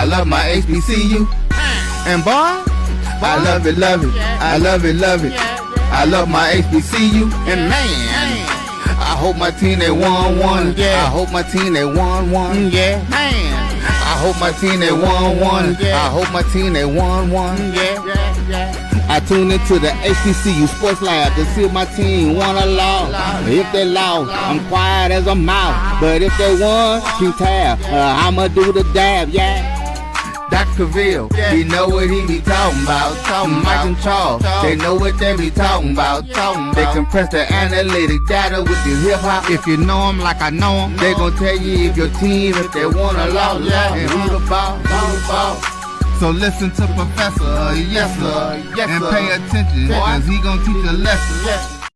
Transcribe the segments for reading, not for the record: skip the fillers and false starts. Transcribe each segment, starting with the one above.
I love my HBCU. And boy, I love it, love it. I love it, love it. I love my HBCU. And man, I hope my team they won one. I hope my team they won one. Yeah, man. I hope my team they won one. I hope my team they won one. I tune into the HBCU Sports Lab to see if my team won or lost. If they lost, I'm quiet as a mouse. But if they won, keep tab. I'ma do the dab, yeah. Dr. Cavil, he know what he be talking about. Mike and Charles, they know what they be talking about. They compress the analytic data with the hip hop. If you know them like I know them, they gon' tell you if your team, if they won or lost, and who the ball, So listen to Professor, yes sir, and pay attention, cause he gon' teach a lesson.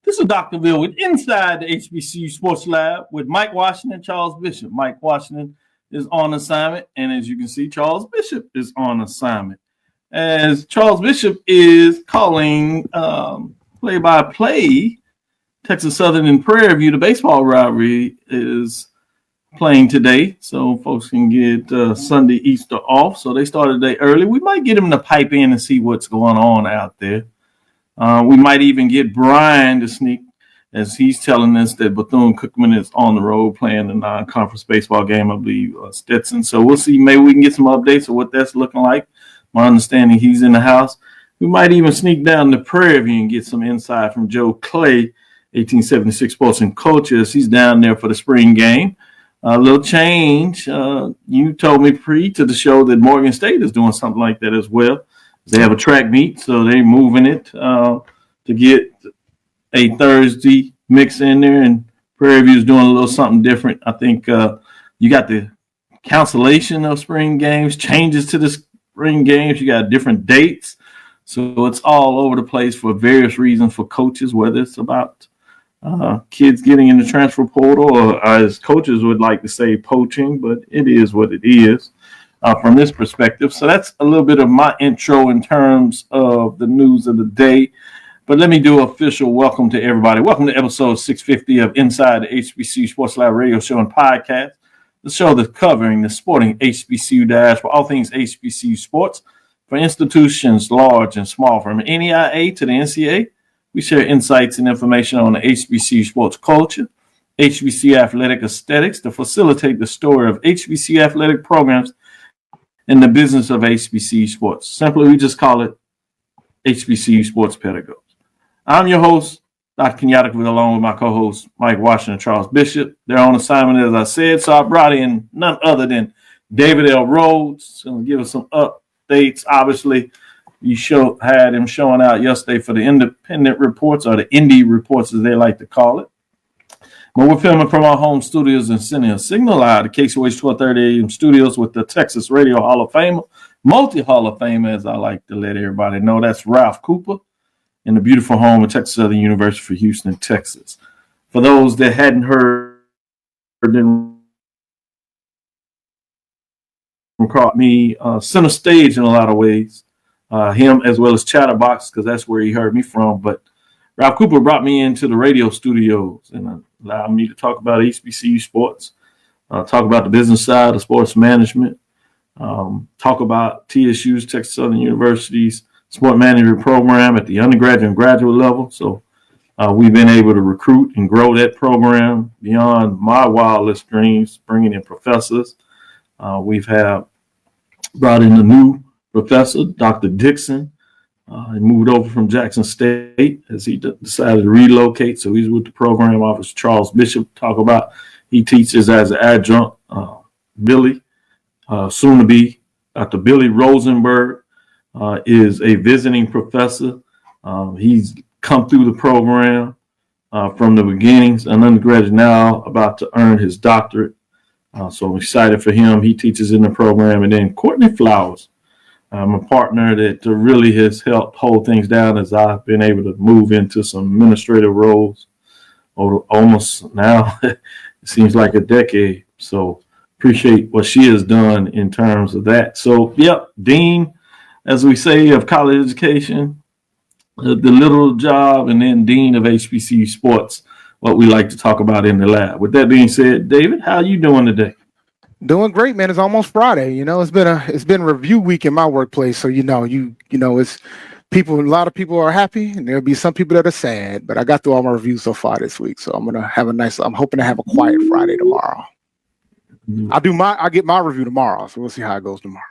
This is Dr. Bill with Inside the HBCU Sports Lab with Mike Washington and Charles Bishop. Mike Washington is on assignment, and as you can see, Charles Bishop is on assignment. As Charles Bishop is calling play-by-play, Texas Southern and Prairie View, the baseball rivalry is playing today, so folks can get Sunday Easter off. So they started a day early. We might get him to pipe in and see what's going on out there. We might even get Bryan to sneak, as he's telling us that Bethune-Cookman is on the road playing a non-conference baseball game, I believe, Stetson. So we'll see. Maybe we can get some updates of what that's looking like. My understanding, he's in the house. We might even sneak down to Prairie View and get some insight from Joe Clay, 1876 Sports and Cultures. He's down there for the spring game. A little change. You told me to the show that Morgan State is doing something like that as well. They have a track meet, so they're moving it to get a Thursday mix in there, and Prairie View is doing a little something different. I think you got the cancellation of spring games, changes to the spring games. You got different dates. So it's all over the place for various reasons for coaches, whether it's about kids getting in the transfer portal or, as coaches would like to say, poaching, but it is what it is from this perspective. So that's a little bit of my intro in terms of the news of the day. But let me do an official welcome to everybody. Welcome to episode 650 of Inside the HBCU Sports Lab radio show and podcast, the show that's covering the sporting HBCU dash for all things HBCU sports for institutions large and small, from NEIA to the NCAA. We share insights and information on the HBCU sports culture, HBCU athletic aesthetics to facilitate the story of HBCU athletic programs and the business of HBCU sports. Simply, we just call it HBCU sports pedagogy. I'm your host, Dr. Kenyatta, along with my co-host, Mike Washington and Charles Bishop. They're on assignment, as I said, so I brought in none other than David L. Rhodes. Going to give us some updates. Obviously, you had him showing out yesterday for the independent reports, or the Indy reports, as they like to call it. But we're filming from our home studios and sending a signal out to KCOH 1230 AM studios with the Texas Radio Hall of Fame, multi-Hall of Fame, as I like to let everybody know. That's Ralph Cooper, in the beautiful home of Texas Southern University for Houston, Texas. For those that hadn't heard, me center stage in a lot of ways, him as well as Chatterbox, because that's where he heard me from. But Ralph Cooper brought me into the radio studios and allowed me to talk about HBCU sports, talk about the business side of sports management, talk about TSU's, Texas Southern University's sport management program at the undergraduate and graduate level. So we've been able to recruit and grow that program beyond my wildest dreams, bringing in professors. We've brought in a new professor, Dr. Dixon. He moved over from Jackson State as he decided to relocate. So he's with the program officer, Charles Bishop, he teaches as an adjunct. Billy, soon to be Dr. Billy Rosenberg, is a visiting professor. He's come through the program from the beginnings, an undergraduate now about to earn his doctorate. So I'm excited for him. He teaches in the program. And then Courtney Flowers, a partner that really has helped hold things down as I've been able to move into some administrative roles over almost now. It seems like a decade. So appreciate what she has done in terms of that. So, yep, Dean, as we say, of college education, the literal job, and then Dean of HBCU Sports, what we like to talk about in the lab. With that being said, David, how are you doing today? Doing great, man. It's almost Friday. You know, it's been review week in my workplace. So it's people. A lot of people are happy, and there'll be some people that are sad. But I got through all my reviews so far this week, so I'm hoping to have a quiet Friday tomorrow. I get my review tomorrow, so we'll see how it goes tomorrow.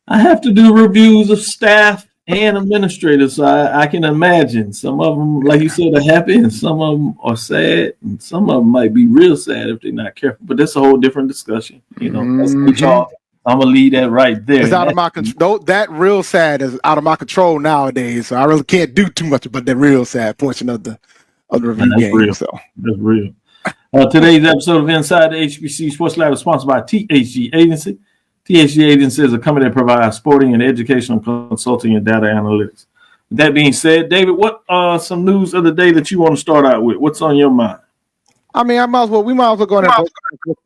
I have to do reviews of staff and administrators, so I can imagine some of them, like you said, are happy, and some of them are sad, and some of them might be real sad if they're not careful. But that's a whole different discussion. That's HR. I'm gonna leave that right there. It's out of my control. That real sad is out of my control nowadays, so I really can't do too much about the real sad portion of the review game. Real. So that's real. Today's episode of Inside the HBCU Sports Lab is sponsored by THG Agency. THG Agency is a company that provides sporting and educational consulting and data analytics. With that being said, David, what are some news of the day that you want to start out with? What's on your mind? I mean, we might as well go ahead with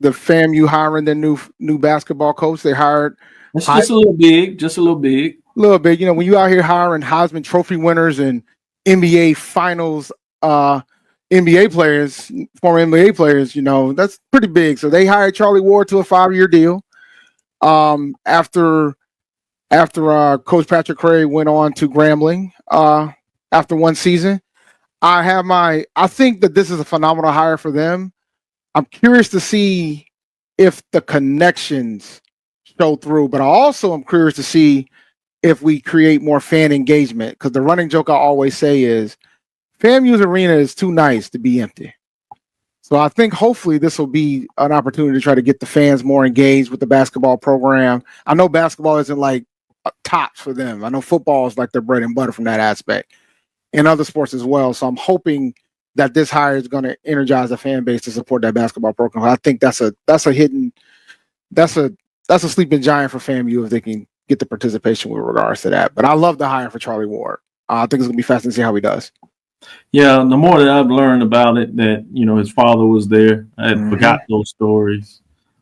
the FAMU hiring their new basketball coach. They hired. It's just a little big. A little bit. You know, when you out here hiring Heisman Trophy winners and NBA Finals NBA players, former NBA players, you know, that's pretty big. So they hired Charlie Ward to a 5-year deal. After Coach Patrick Cray went on to Grambling after one season. I think that this is a phenomenal hire for them. I'm curious to see if the connections show through, but I also am curious to see if we create more fan engagement, because the running joke I always say is FAMU's arena is too nice to be empty. So I think hopefully this will be an opportunity to try to get the fans more engaged with the basketball program. I know basketball isn't like tops for them. I know football is like their bread and butter from that aspect, and other sports as well. So I'm hoping that this hire is going to energize the fan base to support that basketball program. I think that's a sleeping giant for FAMU if they can get the participation with regards to that. But I love the hire for Charlie Ward. I think it's going to be fascinating to see how he does. Yeah, the more that I've learned about it, that, you know, his father was there. I had forgot those stories.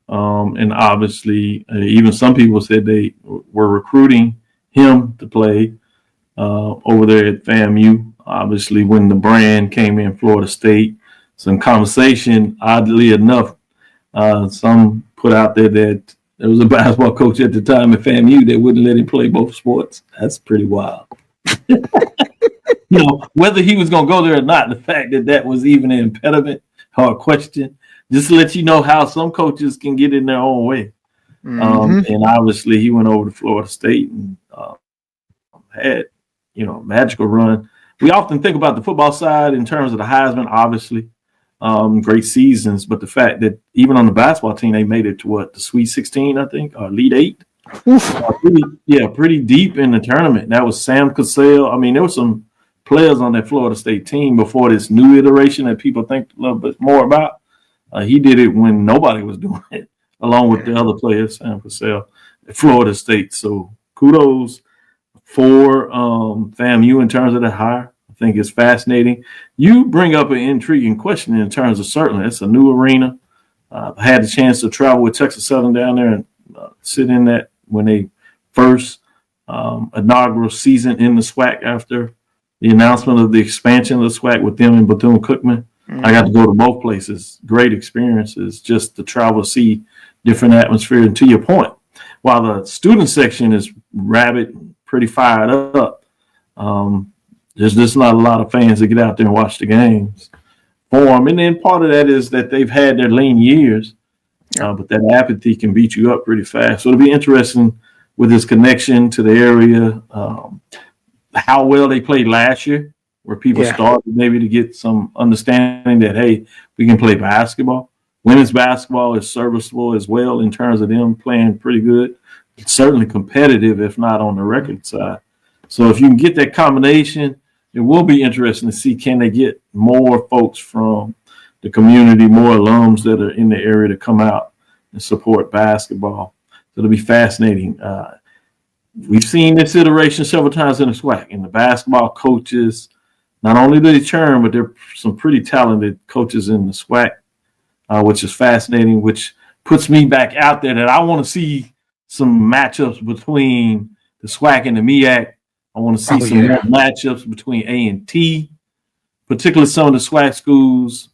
And obviously, even some people said they were recruiting him to play over there at FAMU. Obviously, when the brand came in Florida State, some conversation, oddly enough, some put out there that there was a basketball coach at the time at FAMU that wouldn't let him play both sports. That's pretty wild. You know, whether he was going to go there or not, the fact that was even an impediment or a question, just to let you know how some coaches can get in their own way. And obviously, he went over to Florida State and had, you know, a magical run. We often think about the football side in terms of the Heisman, obviously, great seasons, but the fact that even on the basketball team, they made it to the Sweet 16, I think, or Elite 8. Pretty deep in the tournament. That was Sam Cassell. I mean, there were some players on that Florida State team before this new iteration that people think a little bit more about. He did it when nobody was doing it, along with the other players, Sam Cassell at Florida State. So kudos for FAMU in terms of the hire. I think it's fascinating. You bring up an intriguing question in terms of, certainly it's a new arena. I had the chance to travel with Texas Southern down there and sit in that when they first inaugural season in the SWAC after the announcement of the expansion of the SWAC with them and Bethune-Cookman. I got to go to both places. Great experiences just to travel, see different atmosphere. And to your point, while the student section is rabid, pretty fired up, there's just not a lot of fans that get out there and watch the games for them. And then part of that is that they've had their lean years, but that apathy can beat you up pretty fast. So it'll be interesting with this connection to the area, how well they played last year, where people started maybe to get some understanding that, hey, we can play basketball. Women's basketball is serviceable as well in terms of them playing pretty good. It's certainly competitive, if not on the record side. So if you can get that combination, it will be interesting to see, can they get more folks from the community, more alums that are in the area to come out and support basketball. So it'll be fascinating. We've seen this iteration several times in the SWAC, and the basketball coaches, not only do they churn, but there are some pretty talented coaches in the SWAC, which is fascinating, which puts me back out there that I want to see some matchups between the SWAC and the MEAC. I want to see some more matchups between A&T, particularly some of the SWAC schools,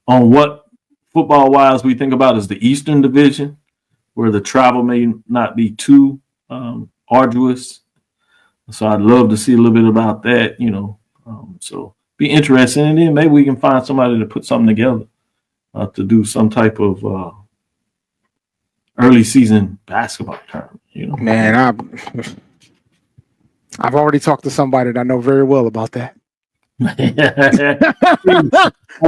on what football wise we think about is the Eastern Division, where the travel may not be too arduous. So I'd love to see a little bit about that, so be interesting. And then maybe we can find somebody to put something together to do some type of early season basketball tournament. Man, I've already talked to somebody that I know very well about that. I'll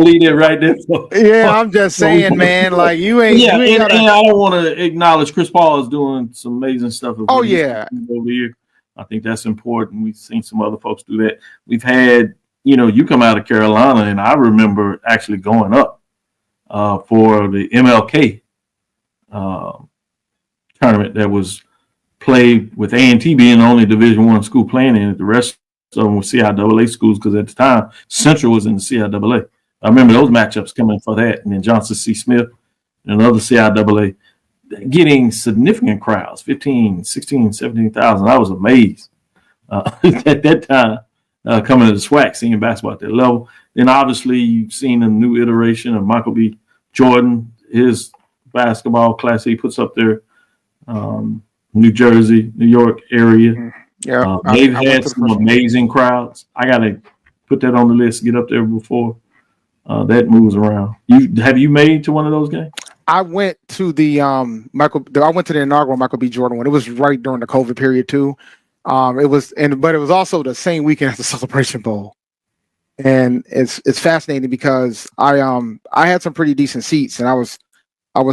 leave it right there. Yeah, I'm just saying, man. Like you ain't. Yeah, you ain't and I don't want to acknowledge Chris Paul is doing some amazing stuff. Oh yeah, over here. I think that's important. We've seen some other folks do that. We've had, you come out of Carolina, and I remember actually going up for the MLK tournament that was played with A&T being the only Division I school playing in it. The rest of them were CIAA schools because at the time Central was in the CIAA. I remember those matchups coming for that, and then Johnson C. Smith and another CIAA getting significant crowds, 15, 16, 17,000. I was amazed at that time coming to the SWAC, seeing basketball at that level. Then obviously you've seen a new iteration of Michael B. Jordan, his basketball class he puts up there, New Jersey, New York area. Yeah, they've had some amazing crowds. I got to put that on the list, get up there before that moves around. Have you made to one of those games? I went to the inaugural Michael B. Jordan one. It was right during the COVID period too. But it was also the same weekend as the Celebration Bowl. And it's fascinating because I had some pretty decent seats, and I was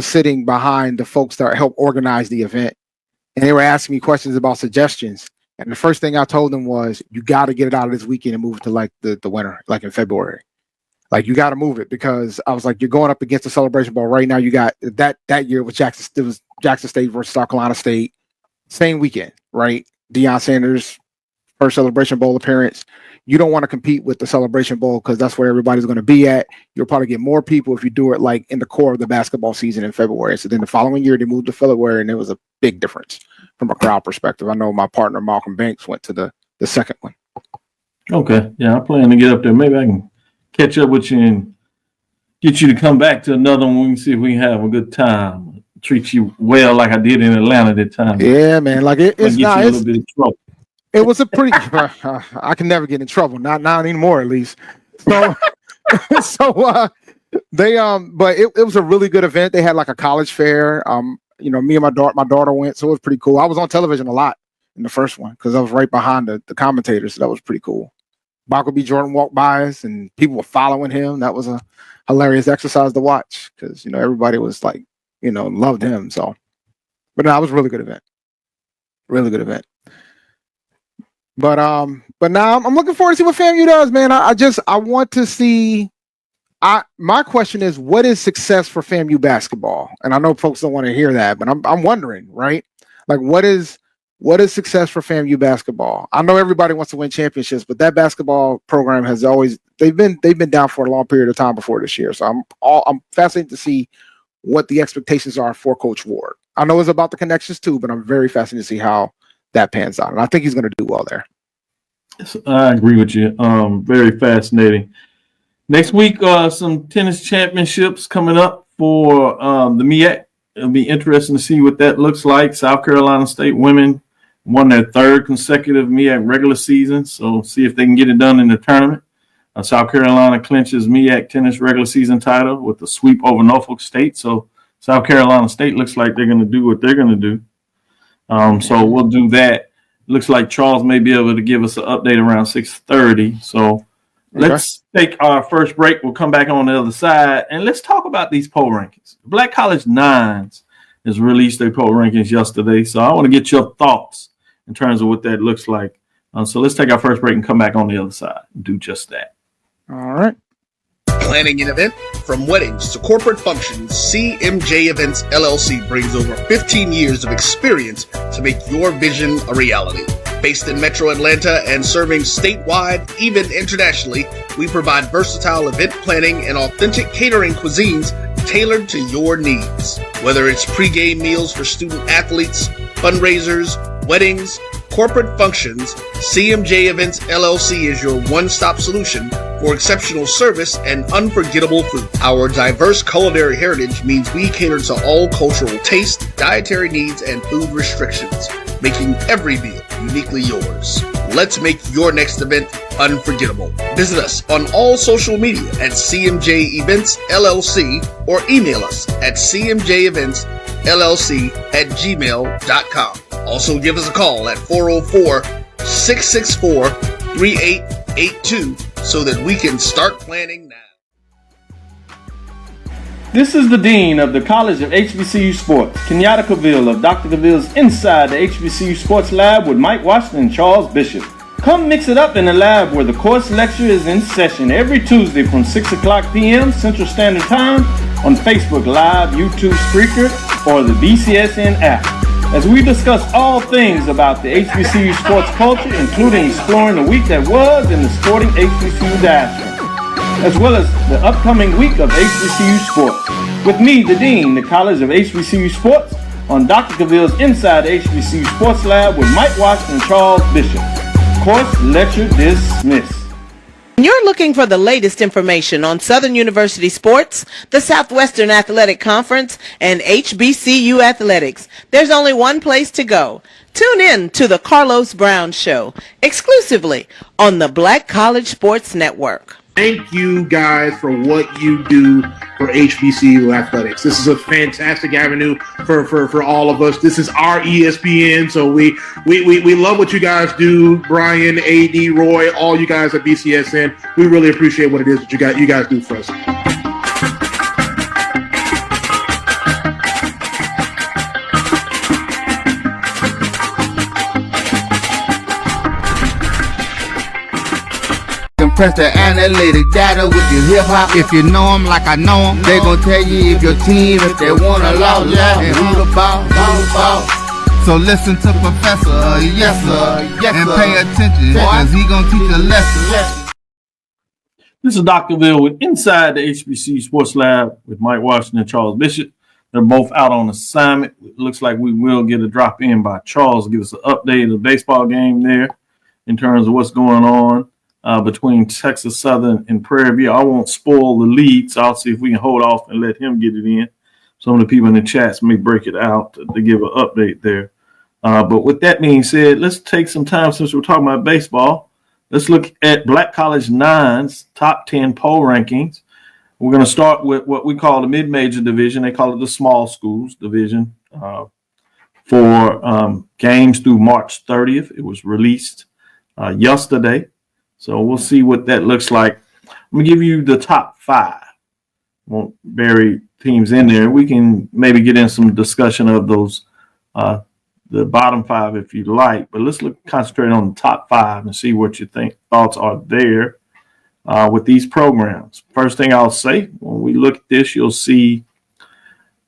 sitting behind the folks that helped organize the event, and they were asking me questions about suggestions. And the first thing I told them was, you got to get it out of this weekend and move it to like the winter, like in February. Like you got to move it, because I was like, you're going up against the Celebration Bowl right now. You got that year with Jackson. It was Jackson State versus South Carolina State, same weekend, right? Deion Sanders' first Celebration Bowl appearance. You don't want to compete with the Celebration Bowl because that's where everybody's going to be at. You'll probably get more people if you do it like in the core of the basketball season in February. So then the following year they moved to February, and it was a big difference from a crowd perspective. I know my partner Malcolm Banks went to the second one. Okay, yeah, I plan to get up there. Maybe I can catch up with you and get you to come back to another one. We can see if we can have a good time. Treat you well like I did in Atlanta that time. Yeah, man. Like it's not. A little bit of trouble. It was a pretty. I can never get in trouble. Not anymore, at least. So, they but it was a really good event. They had like a college fair. Me and my daughter went, so it was pretty cool. I was on television a lot in the first one because I was right behind the commentators, so that was pretty cool. Michael B. Jordan walked by us, and people were following him. That was a hilarious exercise to watch because everybody was like, loved him. So, but no, it was a really good event. Really good event. But now I'm looking forward to see what FAMU does, man. I want to see. My question is, what is success for FAMU basketball? And I know folks don't want to hear that, but I'm wondering, right? Like, what is success for FAMU basketball? I know everybody wants to win championships, but that basketball program has always they've been down for a long period of time before this year. So I'm fascinated to see what the expectations are for Coach Ward. I know it's about the connections too, but I'm very fascinated to see how that pans out, and I think he's going to do well there. I agree with you. Very fascinating. Next week, some tennis championships coming up for the MEAC. It'll be interesting to see what that looks like. South Carolina State women won their third consecutive MEAC regular season, so see if they can get it done in the tournament. South Carolina clinches MEAC tennis regular season title with the sweep over Norfolk State. So South Carolina State looks like they're going to do what they're going to do. So we'll do that. Looks like Charles may be able to give us an update around 6:30. So let's take our first break. We'll come back on the other side, and let's talk about these poll rankings. Black College Nines has released their poll rankings yesterday, so I want to get your thoughts in terms of what that looks like. So let's take our first break and come back on the other side and do just that. All right. Planning an event? From weddings to corporate functions, CMJ Events LLC brings over 15 years of experience to make your vision a reality. Based in Metro Atlanta and serving statewide, even internationally, we provide versatile event planning and authentic catering cuisines tailored to your needs. Whether it's pre-game meals for student athletes, fundraisers, weddings, corporate functions, CMJ Events LLC is your one-stop solution for exceptional service and unforgettable food. Our diverse culinary heritage means we cater to all cultural tastes, dietary needs, and food restrictions, making every meal uniquely yours. Let's make your next event unforgettable. Visit us on all social media at CMJ Events LLC or email us at cmjeventsllc@gmail.com. Also give us a call at 404-664-3882 so that we can start planning now. This is the Dean of the College of HBCU Sports, Kenyatta Cavil of Dr. Cavil's Inside the HBCU Sports Lab with Mike Washington and Charles Bishop. Come mix it up in the lab where the course lecture is in session every Tuesday from 6 o'clock p.m. Central Standard Time on Facebook Live, YouTube Spreaker, or the BCSN app, as we discuss all things about the HBCU sports culture, including exploring the week that was in the sporting HBCU diaspora, as well as the upcoming week of HBCU sports. With me, the Dean, the College of HBCU Sports, on Dr. Cavil's Inside the HBCU Sports Lab with Mike Washington and Charles Bishop. Course lecture dismissed. You're looking for the latest information on Southern University sports, the Southwestern Athletic Conference, and HBCU athletics. There's only one place to go. Tune in to the Carlos Brown Show, exclusively on the Black College Sports Network. Thank you guys for what you do for HBCU athletics. This is a fantastic avenue for all of us. This is our ESPN, so we love what you guys do. Bryan, AD, Roy, all you guys at BCSN. We really appreciate what it is that you guys do for us. Press the analytic data with your hip hop. If you know them like I know them, they gon' tell you if your team, if they wanna lose, and who the ball. So listen to Professor, yes sir, and pay attention, cause he gon' teach a lesson. This is Dr. Ville with Inside the HBCU Sports Lab with Mike Washington and Charles Bishop. They're both out on assignment. It looks like we will get a drop in by Charles, give us an update of the baseball game there in terms of what's going on between Texas Southern and Prairie View. I won't spoil the lead, so I'll see if we can hold off and let him get it in. Some of the people in the chats may break it out to give an update there. But with that being said, let's take some time since we're talking about baseball. Let's look at Black College 9's top 10 poll rankings. We're going to start with what we call the mid-major division. They call it the small schools division for games through March 30th. It was released yesterday. So we'll see what that looks like. I'm going to give you the top 5. Won't bury teams in there. We can maybe get in some discussion of those, the bottom 5 if you like. But let's concentrate on the top 5 and see what you think thoughts are there with these programs. First thing I'll say, when we look at this, you'll see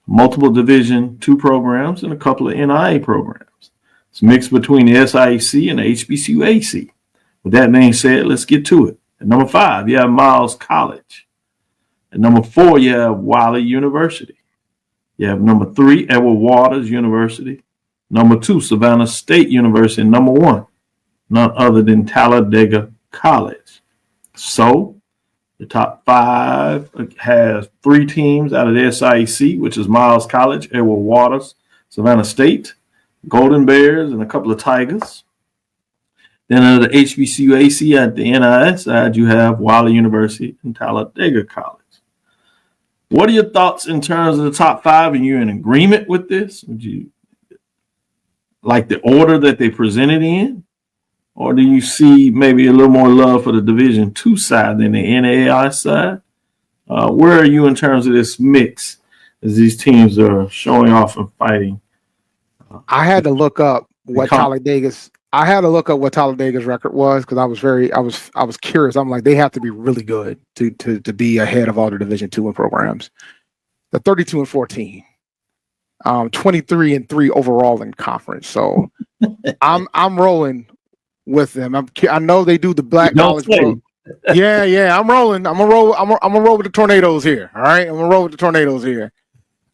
multiple Division II programs and a couple of NIA programs. It's mixed between the SIAC and the HBCU AC. With that being said, let's get to it. At number 5, you have Miles College. At number 4, you have Wiley University. You have number 3, Edward Waters University. Number 2, Savannah State University. And number 1, none other than Talladega College. So the top 5 has 3 teams out of the SIAC, which is Miles College, Edward Waters, Savannah State, Golden Bears, and a couple of Tigers. Then under the HBCU AC at the NIS side, you have Wiley University and Talladega College. What are your thoughts in terms of the top 5? And you're in agreement with this? Would you like the order that they presented in? Or do you see maybe a little more love for the Division II side than the NAI side? Where are you in terms of this mix as these teams are showing off and fighting? I had to look up what Talladega's record was because I was curious. I'm like, they have to be really good to be ahead of all the Division II programs. The 32-14, 23-3 overall in conference. So I'm rolling with them. I know they do the Black College. Yeah. I'm rolling. I'm gonna roll with the Tornadoes here. All right, I'm gonna roll with the Tornadoes here.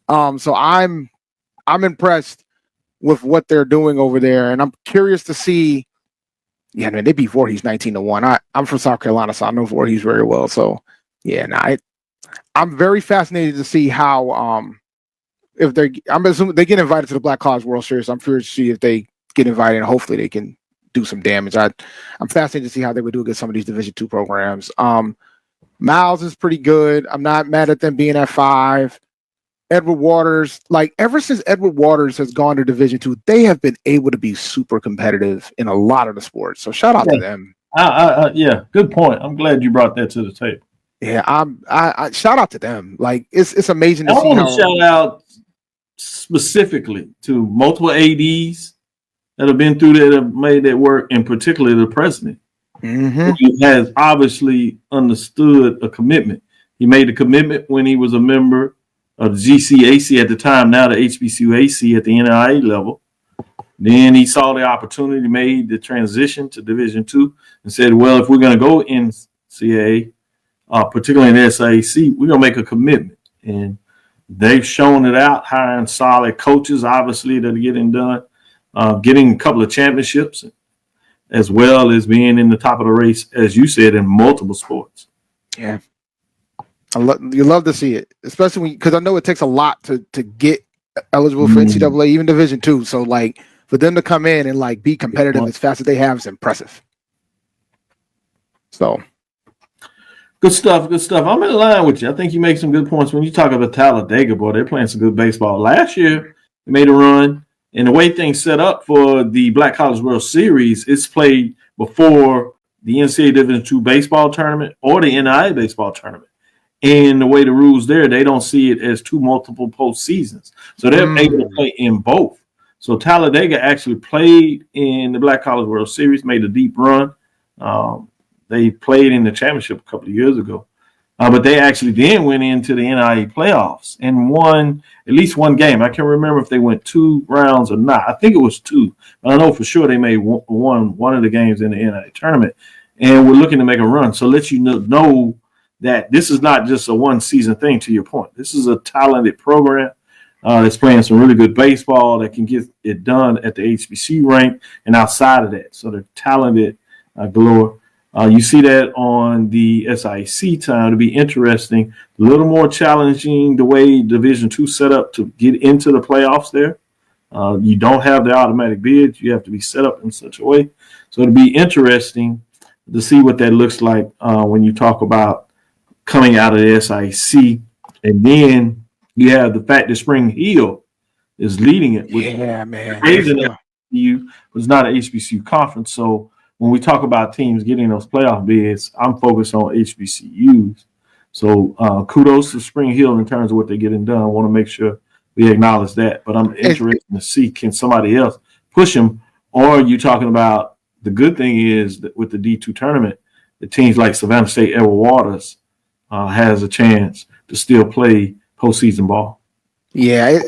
So I'm impressed with what they're doing over there, and I'm curious to see Yeah, man, they beat Voorhees 19-1. I'm from South Carolina, so I know Voorhees very well. So, yeah, I'm very fascinated to see how if I'm assuming they get invited to the Black College World Series. I'm curious to see if they get invited, and hopefully they can do some damage. I'm fascinated to see how they would do against some of these Division II programs. Miles is pretty good. I'm not mad at them being at 5. Edward Waters, like ever since Edward Waters has gone to Division II, they have been able to be super competitive in a lot of the sports. So shout out to them. Yeah, good point. I'm glad you brought that to the table. Yeah, I shout out to them. Like it's amazing to see. I want to shout out specifically to multiple ADs that have been through that, have made that work, and particularly the president, who has obviously understood a commitment. He made a commitment when he was a member of the GCAC at the time, now the HBCU AC at the NIA level. Then he saw the opportunity, made the transition to Division II, and said, well, if we're going to go NCAA, particularly in the SAC, we're going to make a commitment. And they've shown it out, hiring solid coaches, obviously, that are getting done, getting a couple of championships, as well as being in the top of the race, as you said, in multiple sports. Yeah. You love to see it, especially because I know it takes a lot to get eligible for NCAA, even Division II. So, like, for them to come in and, like, be competitive as fast as they have is impressive. So. Good stuff, good stuff. I'm in line with you. I think you make some good points. When you talk about Talladega, boy, they're playing some good baseball. Last year, they made a run, and the way things set up for the Black College World Series, it's played before the NCAA Division II baseball tournament or the NIA baseball tournament. And the way the rules there, they don't see it as two multiple postseasons. So they're able to play in both. So Talladega actually played in the Black College World Series, made a deep run. They played in the championship a couple of years ago. But they actually then went into the NIA playoffs and won at least one game. I can't remember if they went 2 rounds or not. I think it was 2. But I know for sure they made one of the games in the NIA tournament. And we're looking to make a run. So let you know that this is not just a one-season thing, to your point. This is a talented program that's playing some really good baseball that can get it done at the HBCU rank and outside of that. So they're talented galore. You see that on the SIC time. It'll be interesting, a little more challenging the way Division II set up to get into the playoffs there. You don't have the automatic bid. You have to be set up in such a way. So it'll be interesting to see what that looks like when you talk about coming out of the SIC. And then you have the fact that Spring Hill is leading it. Yeah, man. HBCU was not an HBCU conference. So when we talk about teams getting those playoff bids, I'm focused on HBCUs. So kudos to Spring Hill in terms of what they're getting done. I want to make sure we acknowledge that. But I'm interested to see, can somebody else push them? Or are you talking about the good thing is that with the D2 tournament, the teams like Savannah State, Edward Waters has a chance to still play postseason ball. Yeah,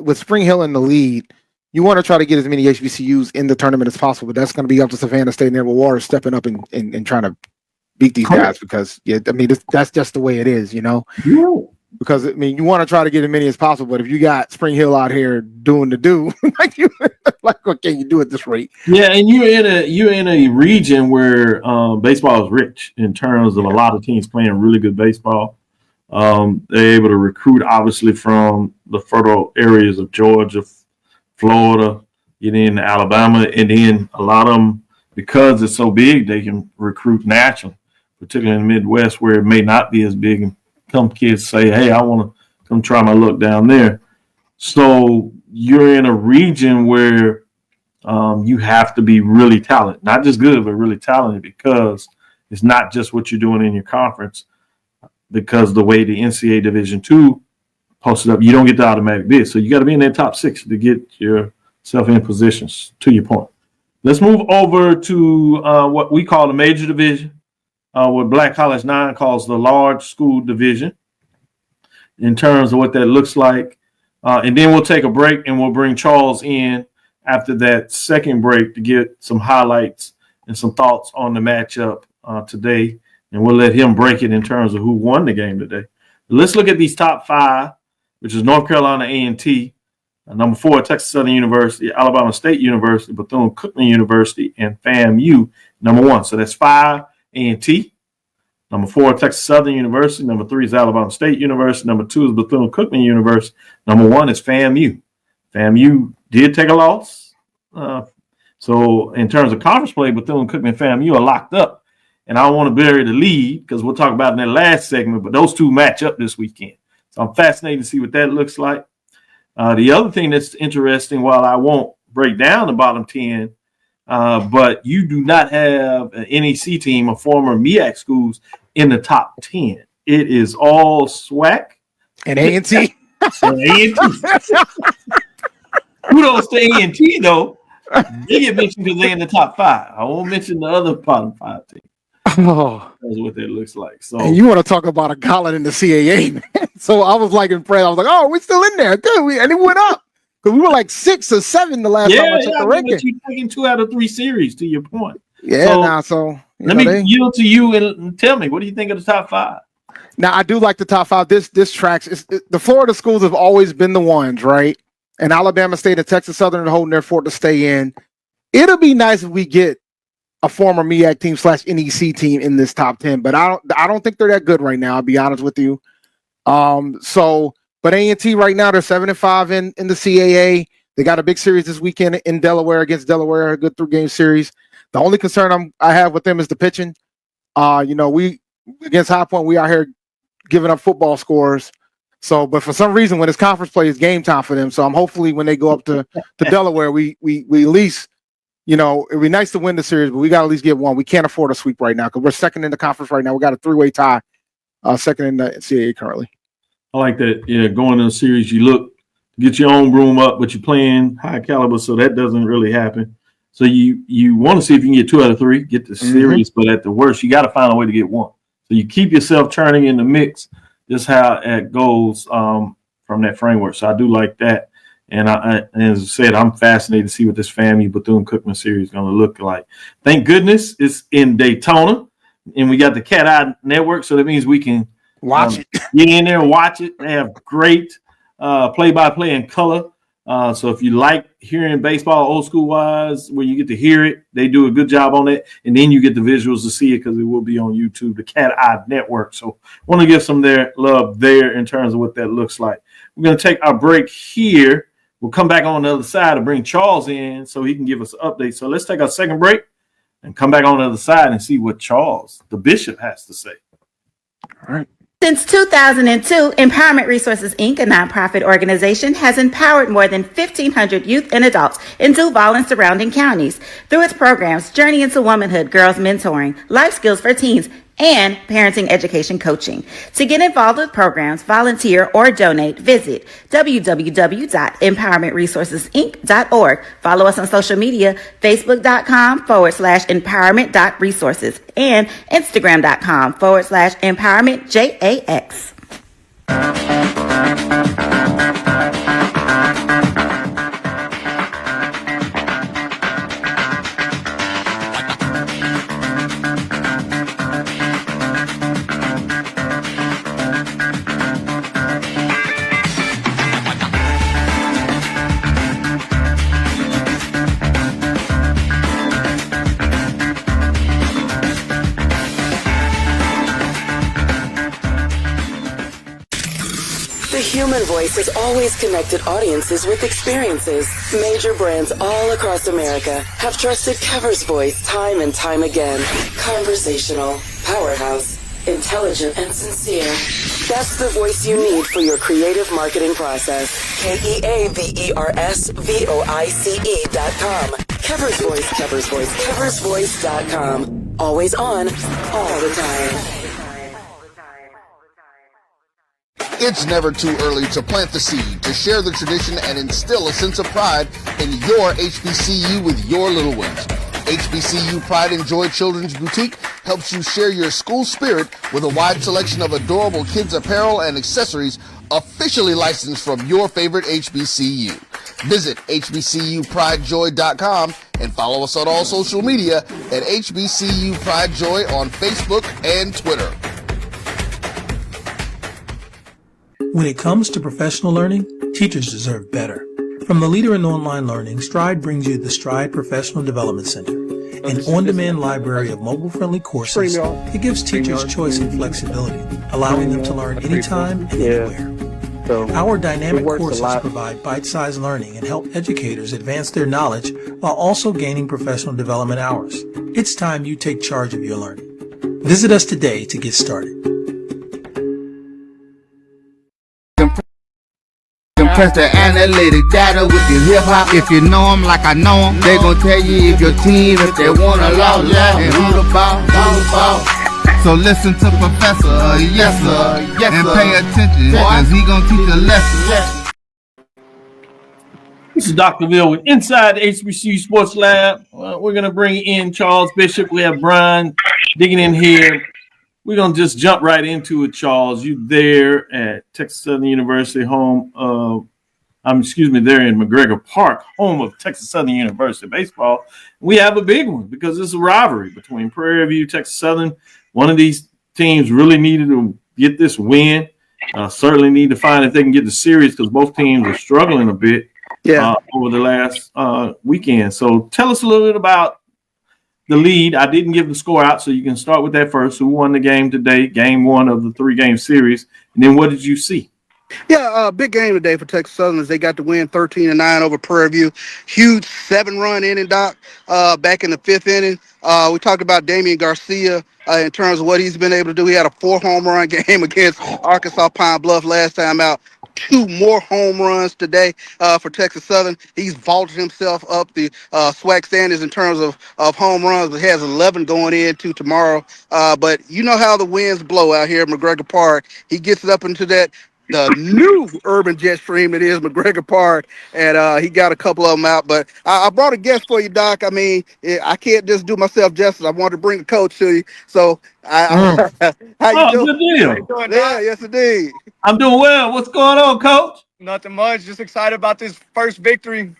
with Spring Hill in the lead, you want to try to get as many HBCUs in the tournament as possible, but that's going to be up to Savannah State and Edward Waters stepping up and trying to beat these guys because, that's just the way it is, Yeah. Because, you want to try to get as many as possible, but if you got Spring Hill out here doing the do, what can you do at this rate? Yeah, and you're in a region where baseball is rich in terms of a lot of teams playing really good baseball. They're able to recruit, obviously, from the fertile areas of Georgia, Florida, get in Alabama, and then a lot of them, because it's so big, they can recruit nationally, particularly in the Midwest where it may not be as big. And some kids say, hey, I want to come try my luck down there. So you're in a region where you have to be really talented, not just good, but really talented, because it's not just what you're doing in your conference. Because the way the NCAA Division II posted up, you don't get the automatic bid. So you got to be in that top 6 to get yourself in positions, to your point. Let's move over to what we call the major division, what Black College 9 calls the large school division, in terms of what that looks like. And then we'll take a break and we'll bring Charles in after that second break to get some highlights and some thoughts on the matchup today. And we'll let him break it in terms of who won the game today. Let's look at these top 5, which is North Carolina A&T, Number 4, Texas Southern University, Alabama State University, Bethune-Cookman University, and FAMU, number 1. So that's 5, A&T. Number 4, Texas Southern University. Number 3 is Alabama State University. Number 2 is Bethune-Cookman University. Number 1 is FAMU. FAMU did take a loss. So in terms of conference play, Bethune-Cookman and FAMU are locked up. And I don't want to bury the lead because we'll talk about it in that last segment, but those two match up this weekend. So I'm fascinated to see what that looks like. The other thing that's interesting, while I won't break down the bottom 10, but you do not have an NEC team of former MEAC schools in the top 10. It is all SWAC and A&T. Kudos to A&T, though. They get mentioned because they're in the top 5. I won't mention the other bottom 5 teams. Oh, that's what that looks like. So, and you want to talk about a gauntlet in the CAA, man. So I was like impressed. I was like, oh, we're still in there. Good. And it went up. Because we were like 6 or 7 the last time I checked the ranking. You're taking 2 out of 3 series, to your point. Yeah, so let me yield to you and tell me, what do you think of the top 5? Now, I do like the top 5. This tracks. The Florida schools have always been the ones, right? And Alabama State and Texas Southern are holding their fort to stay in. It'll be nice if we get a former MEAC team / NEC team in this top 10, but I don't think they're that good right now. I'll be honest with you. But A&T right now, they're 7-5 in the CAA. They got a big series this weekend in Delaware against Delaware, a good 3-game series. The only concern I have with them is the pitching. We against High Point, we out here giving up football scores. So, but for some reason, when it's conference play, it's game time for them. So I'm hopefully when they go up to Delaware, we at least, it'd be nice to win the series, but we got to at least get one. We can't afford a sweep right now because we're second in the conference right now. We got a 3-way tie, second in the CAA currently. I like that. Yeah, going to the series, you look to get your own room up, but you're playing high caliber, so that doesn't really happen. So you want to see if you can get 2 out of 3, get the series, but at the worst, you got to find a way to get 1. So you keep yourself turning in the mix. Just how it goes from that framework. So I do like that. And as I said, I'm fascinated to see what this FAMU Bethune-Cookman series is going to look like. Thank goodness it's in Daytona, and we got the Cat Eye Network, so that means we can watch it. Get in there and watch it. They have great play-by-play in color. So if you like hearing baseball old school wise, where you get to hear it, they do a good job on it. And then you get the visuals to see it because it will be on YouTube, the Cat Eye Network. So want to give some love there in terms of what that looks like. We're going to take our break here. We'll come back on the other side and bring Charles in so he can give us an update. So let's take our second break and come back on the other side and see what Charles, the bishop, has to say. All right. Since 2002, Empowerment Resources, Inc., a nonprofit organization, has empowered more than 1,500 youth and adults in Duval and surrounding counties through its programs Journey into Womanhood, Girls Mentoring, Life Skills for Teens, and Parenting Education Coaching. To get involved with programs, volunteer, or donate, visit www.empowermentresourcesinc.org. Follow us on social media, facebook.com/empowerment.resources and instagram.com/empowermentJAX. The human voice has always connected audiences with experiences. Major brands all across America have trusted Kever's voice time and time again. Conversational, powerhouse, intelligent, and sincere. That's the voice you need for your creative marketing process. KEAVERSVOICE.com. Kever's Voice, Kever's Voice, KeversVoice.com. Always on, all the time. It's never too early to plant the seed, to share the tradition, and instill a sense of pride in your HBCU with your little ones. HBCU Pride and Joy Children's Boutique helps you share your school spirit with a wide selection of adorable kids apparel and accessories officially licensed from your favorite HBCU. Visit HBCUPrideJoy.com and follow us on all social media at HBCU Pride Joy on Facebook and Twitter. When it comes to professional learning, teachers deserve better. From the leader in online learning, Stride brings you the Stride Professional Development Center, an on-demand library of mobile-friendly courses that gives teachers choice and flexibility, allowing them to learn anytime and anywhere. Our dynamic courses provide bite-sized learning and help educators advance their knowledge while also gaining professional development hours. It's time you take charge of your learning. Visit us today to get started. Compress the analytic data with your hip hop. If you know them like I know them, they gon' tell you if your team, if they wanna lose, and who the ball. So listen to Professor, yes sir, and pay attention, cause he gon' teach a lesson. This is Dr. Cavil with Inside the HBCU Sports Lab. We're going to bring in Charles Bishop. We have Bryan digging in here. We're going to just jump right into it, Charles. You there at Texas Southern University, home of, there in McGregor Park, home of Texas Southern University baseball. We have a big one because it's a rivalry between Prairie View, Texas Southern. One of these teams really needed to get this win. Certainly need to find if they can get the series because both teams are struggling a bit over the last weekend. So tell us a little bit about the lead. I didn't give the score out, so you can start with that first. Who won the game today, game one of the 3-game series? And then what did you see? Yeah, big game today for Texas Southern as they got to win 13-9 over Prairie View. Huge 7-run inning, Doc, back in the 5th inning. We talked about Damian Garcia in terms of what he's been able to do. He had a 4-home-run game against Arkansas Pine Bluff last time out. 2 more home runs today for Texas Southern. He's vaulted himself up the SWAC standings in terms of home runs, but has 11 going into tomorrow. But you know how the winds blow out here at McGregor Park. He gets it up into the new urban jet stream that is McGregor Park, and he got a couple of them out. But I brought a guest for you, Doc. I mean, I can't just do myself justice. I wanted to bring a coach to you. So, how you doing? Good deal. How you doing, yeah, yes, indeed. I'm doing well. What's going on, Coach? Nothing much. Just excited about this first victory.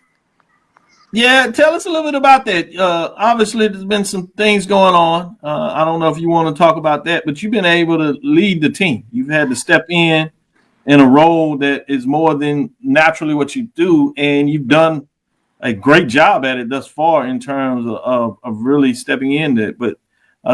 Yeah, tell us a little bit about that. Obviously, there's been some things going on. I don't know if you want to talk about that, but you've been able to lead the team. You've had to step in a role that is more than naturally what you do, and you've done a great job at it thus far in terms of really stepping in there. But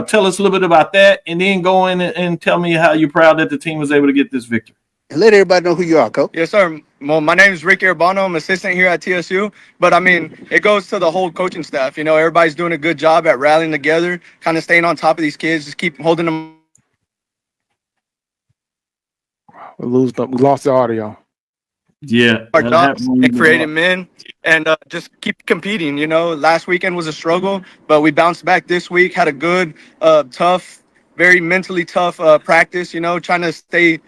tell us a little bit about that, and then go in and tell me how you're proud that the team was able to get this victory. And let everybody know who you are, Coach. Yes, sir. Well, my name is Vick Urbano. I'm assistant here at TSU. But, I mean, it goes to the whole coaching staff. You know, everybody's doing a good job at rallying together, kind of staying on top of these kids, just keep holding them. We lost the audio. Yeah. Our jobs and creating men and just keep competing. You know, last weekend was a struggle, but we bounced back this week, had a good, tough, very mentally tough practice, you know, trying to stay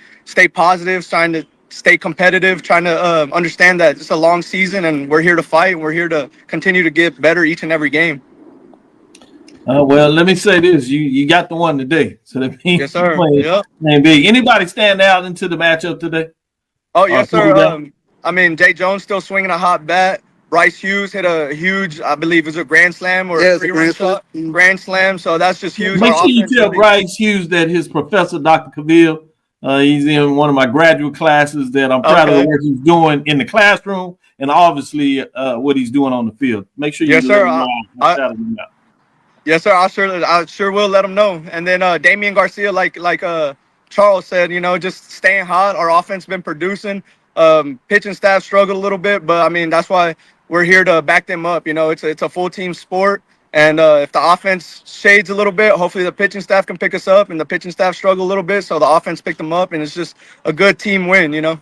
positive, trying to stay competitive, trying to understand that it's a long season and we're here to fight. And we're here to continue to get better each and every game. Well, let me say this. You got the one today. So that means yes, sir. Yep. Big. Anybody stand out into the matchup today? Oh, yes, sir. I mean, Jay Jones still swinging a hot bat. Bryce Hughes hit a huge, I believe it was a grand slam or a grand slam. So that's just huge. Make sure you tell Bryce Hughes that his professor, Dr. Cavil, he's in one of my graduate classes that I'm proud of the work he's doing in the classroom and obviously what he's doing on the field. Make sure you yes, sir. Yes, sir. I sure will let him know. And then Damian Garcia, like Charles said, you know, just staying hot. Our offense been producing. Pitching staff struggled a little bit, but I mean that's why we're here to back them up. You know, it's a full team sport, and if the offense shades a little bit, hopefully the pitching staff can pick us up, and the pitching staff struggle a little bit, so the offense picked them up, and it's just a good team win. You know.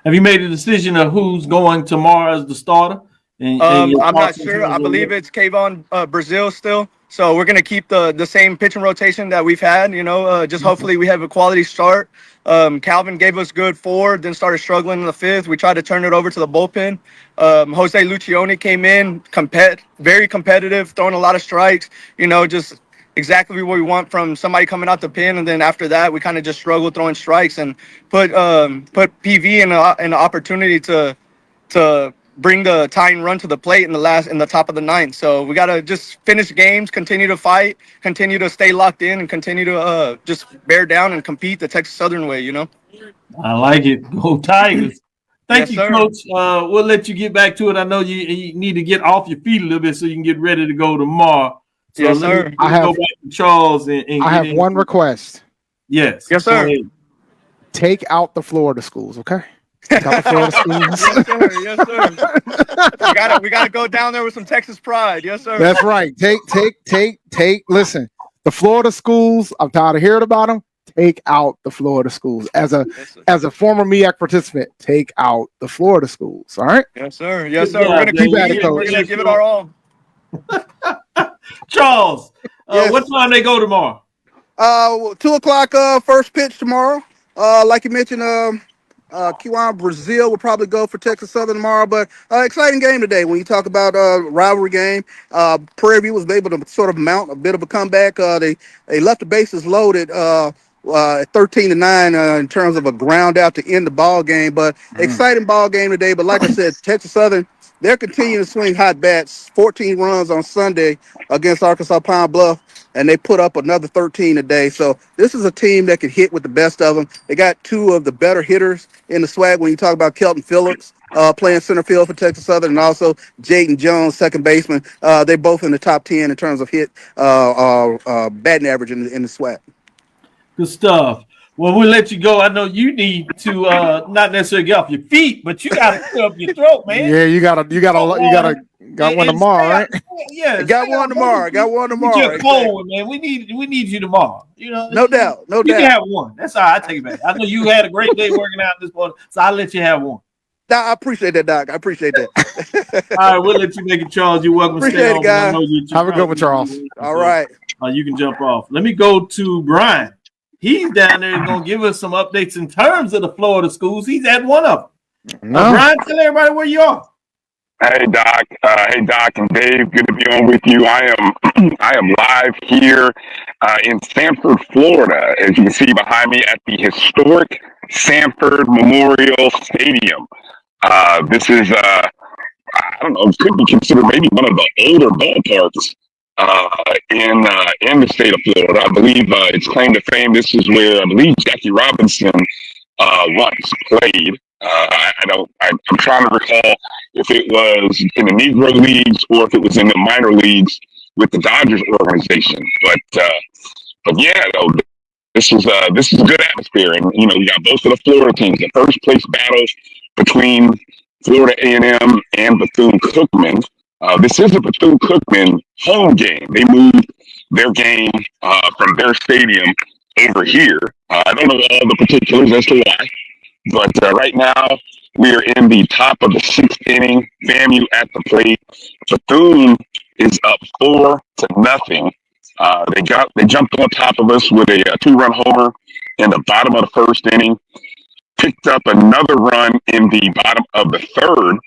Have you made a decision of who's going tomorrow as the starter? I'm not sure. I believe it's Cavil Brazil still. So we're going to keep the same pitching rotation that we've had, you know, just hopefully we have a quality start. Calvin gave us good 4, then started struggling in the 5th. We tried to turn it over to the bullpen. Jose Lucioni came in, very competitive, throwing a lot of strikes, you know, just exactly what we want from somebody coming out the pen. And then after that, we kind of just struggled throwing strikes and put PV in an opportunity to bring the tying run to the plate in the top of the 9th. So we got to just finish games, continue to fight, continue to stay locked in, and continue to just bear down and compete the Texas Southern way, you know? I like it. Go Tigers. Thank Yes, you, sir. Coach. We'll let you get back to it. I know you need to get off your feet a little bit so you can get ready to go tomorrow. So Yes, let sir. me go back to Charles and I get have in. one request. Yes. Yes, Go sir. ahead. Take out the Florida schools, okay? Take out the Florida schools. Yes, sir. Yes, sir. we gotta go down there with some Texas pride. Yes, sir. That's right. Take. Listen, the Florida schools. I'm tired of hearing about them. Take out the Florida schools. As a former MEAC participant, take out the Florida schools. All right. Yes, sir. Yes, sir. Good We're gonna job, Keep at it, we're Coach. gonna give it our all. Charles, Yes. what time they go tomorrow? 2:00 first pitch tomorrow. Like you mentioned, Kiwan Brazil will probably go for Texas Southern tomorrow, but exciting game today. When you talk about rivalry game, Prairie View was able to sort of mount a bit of a comeback. They left the bases loaded at 13-9 in terms of a ground out to end the ball game. But exciting ball game today. But like I said, Texas Southern, they're continuing to swing hot bats. 14 runs on Sunday against Arkansas Pine Bluff, and they put up another 13 today. So this is a team that can hit with the best of them. They got two of the better hitters in the SWAC when you talk about Kelton Phillips playing center field for Texas Southern, and also Jaden Jones, second baseman. They're both in the top 10 in terms of hit batting average in the SWAC. Good stuff. Well, we'll let you go. I know you need to not necessarily get off your feet, but you got to clear up your throat, man. Yeah, you got one tomorrow, right? Yeah, got one tomorrow. Get your cold, man. We need you tomorrow. You know, no doubt. You can have one. That's all right. I take it back. I know you had a great day working out this morning, so I'll let you have one. I appreciate that, Doc. I appreciate that. All right, we'll let you make it, Charles. You're welcome. Appreciate it, guys. Have a good one, Charles. All right. You can jump off. Let me go to Bryan. He's down there going to give us some updates in terms of the Florida schools. He's at one of them. Bryan, tell everybody where you are. Hey Doc, and Dave. Good to be on with you. I am live here in Sanford, Florida, as you can see behind me at the historic Sanford Memorial Stadium. This is I don't know, could be considered maybe one of the older ballparks in the state of Florida. I believe it's claim to fame. This is where I believe Jackie Robinson once played. I'm trying to recall if it was in the Negro leagues or if it was in the minor leagues with the Dodgers organization. But yeah, this is a good atmosphere, and you know we got both of the Florida teams. The first place battle between Florida A&M and Bethune-Cookman. This is a Bethune-Cookman home game. They moved their game from their stadium over here. I don't know all the particulars as to why, but right now we are in the top of the sixth inning. FAMU at the plate. Bethune is up 4-0. They jumped on top of us with a 2-run homer in the bottom of the first inning. Picked up another run in the bottom of the third.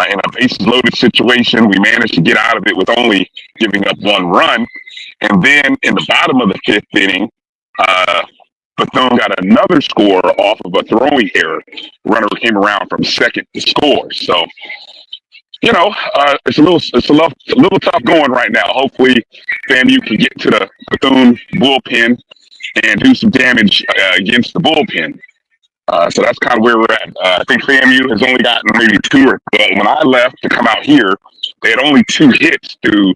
In a bases loaded situation, we managed to get out of it with only giving up one run. And then in the bottom of the fifth inning, Bethune got another score off of a throwing error. Runner came around from second to score. So, you know, it's a little tough going right now. Hopefully, FAMU can get to the Bethune bullpen and do some damage against the bullpen. So that's kind of where we're at. I think FAMU has only gotten maybe two or when I left to come out here, they had only 2 hits through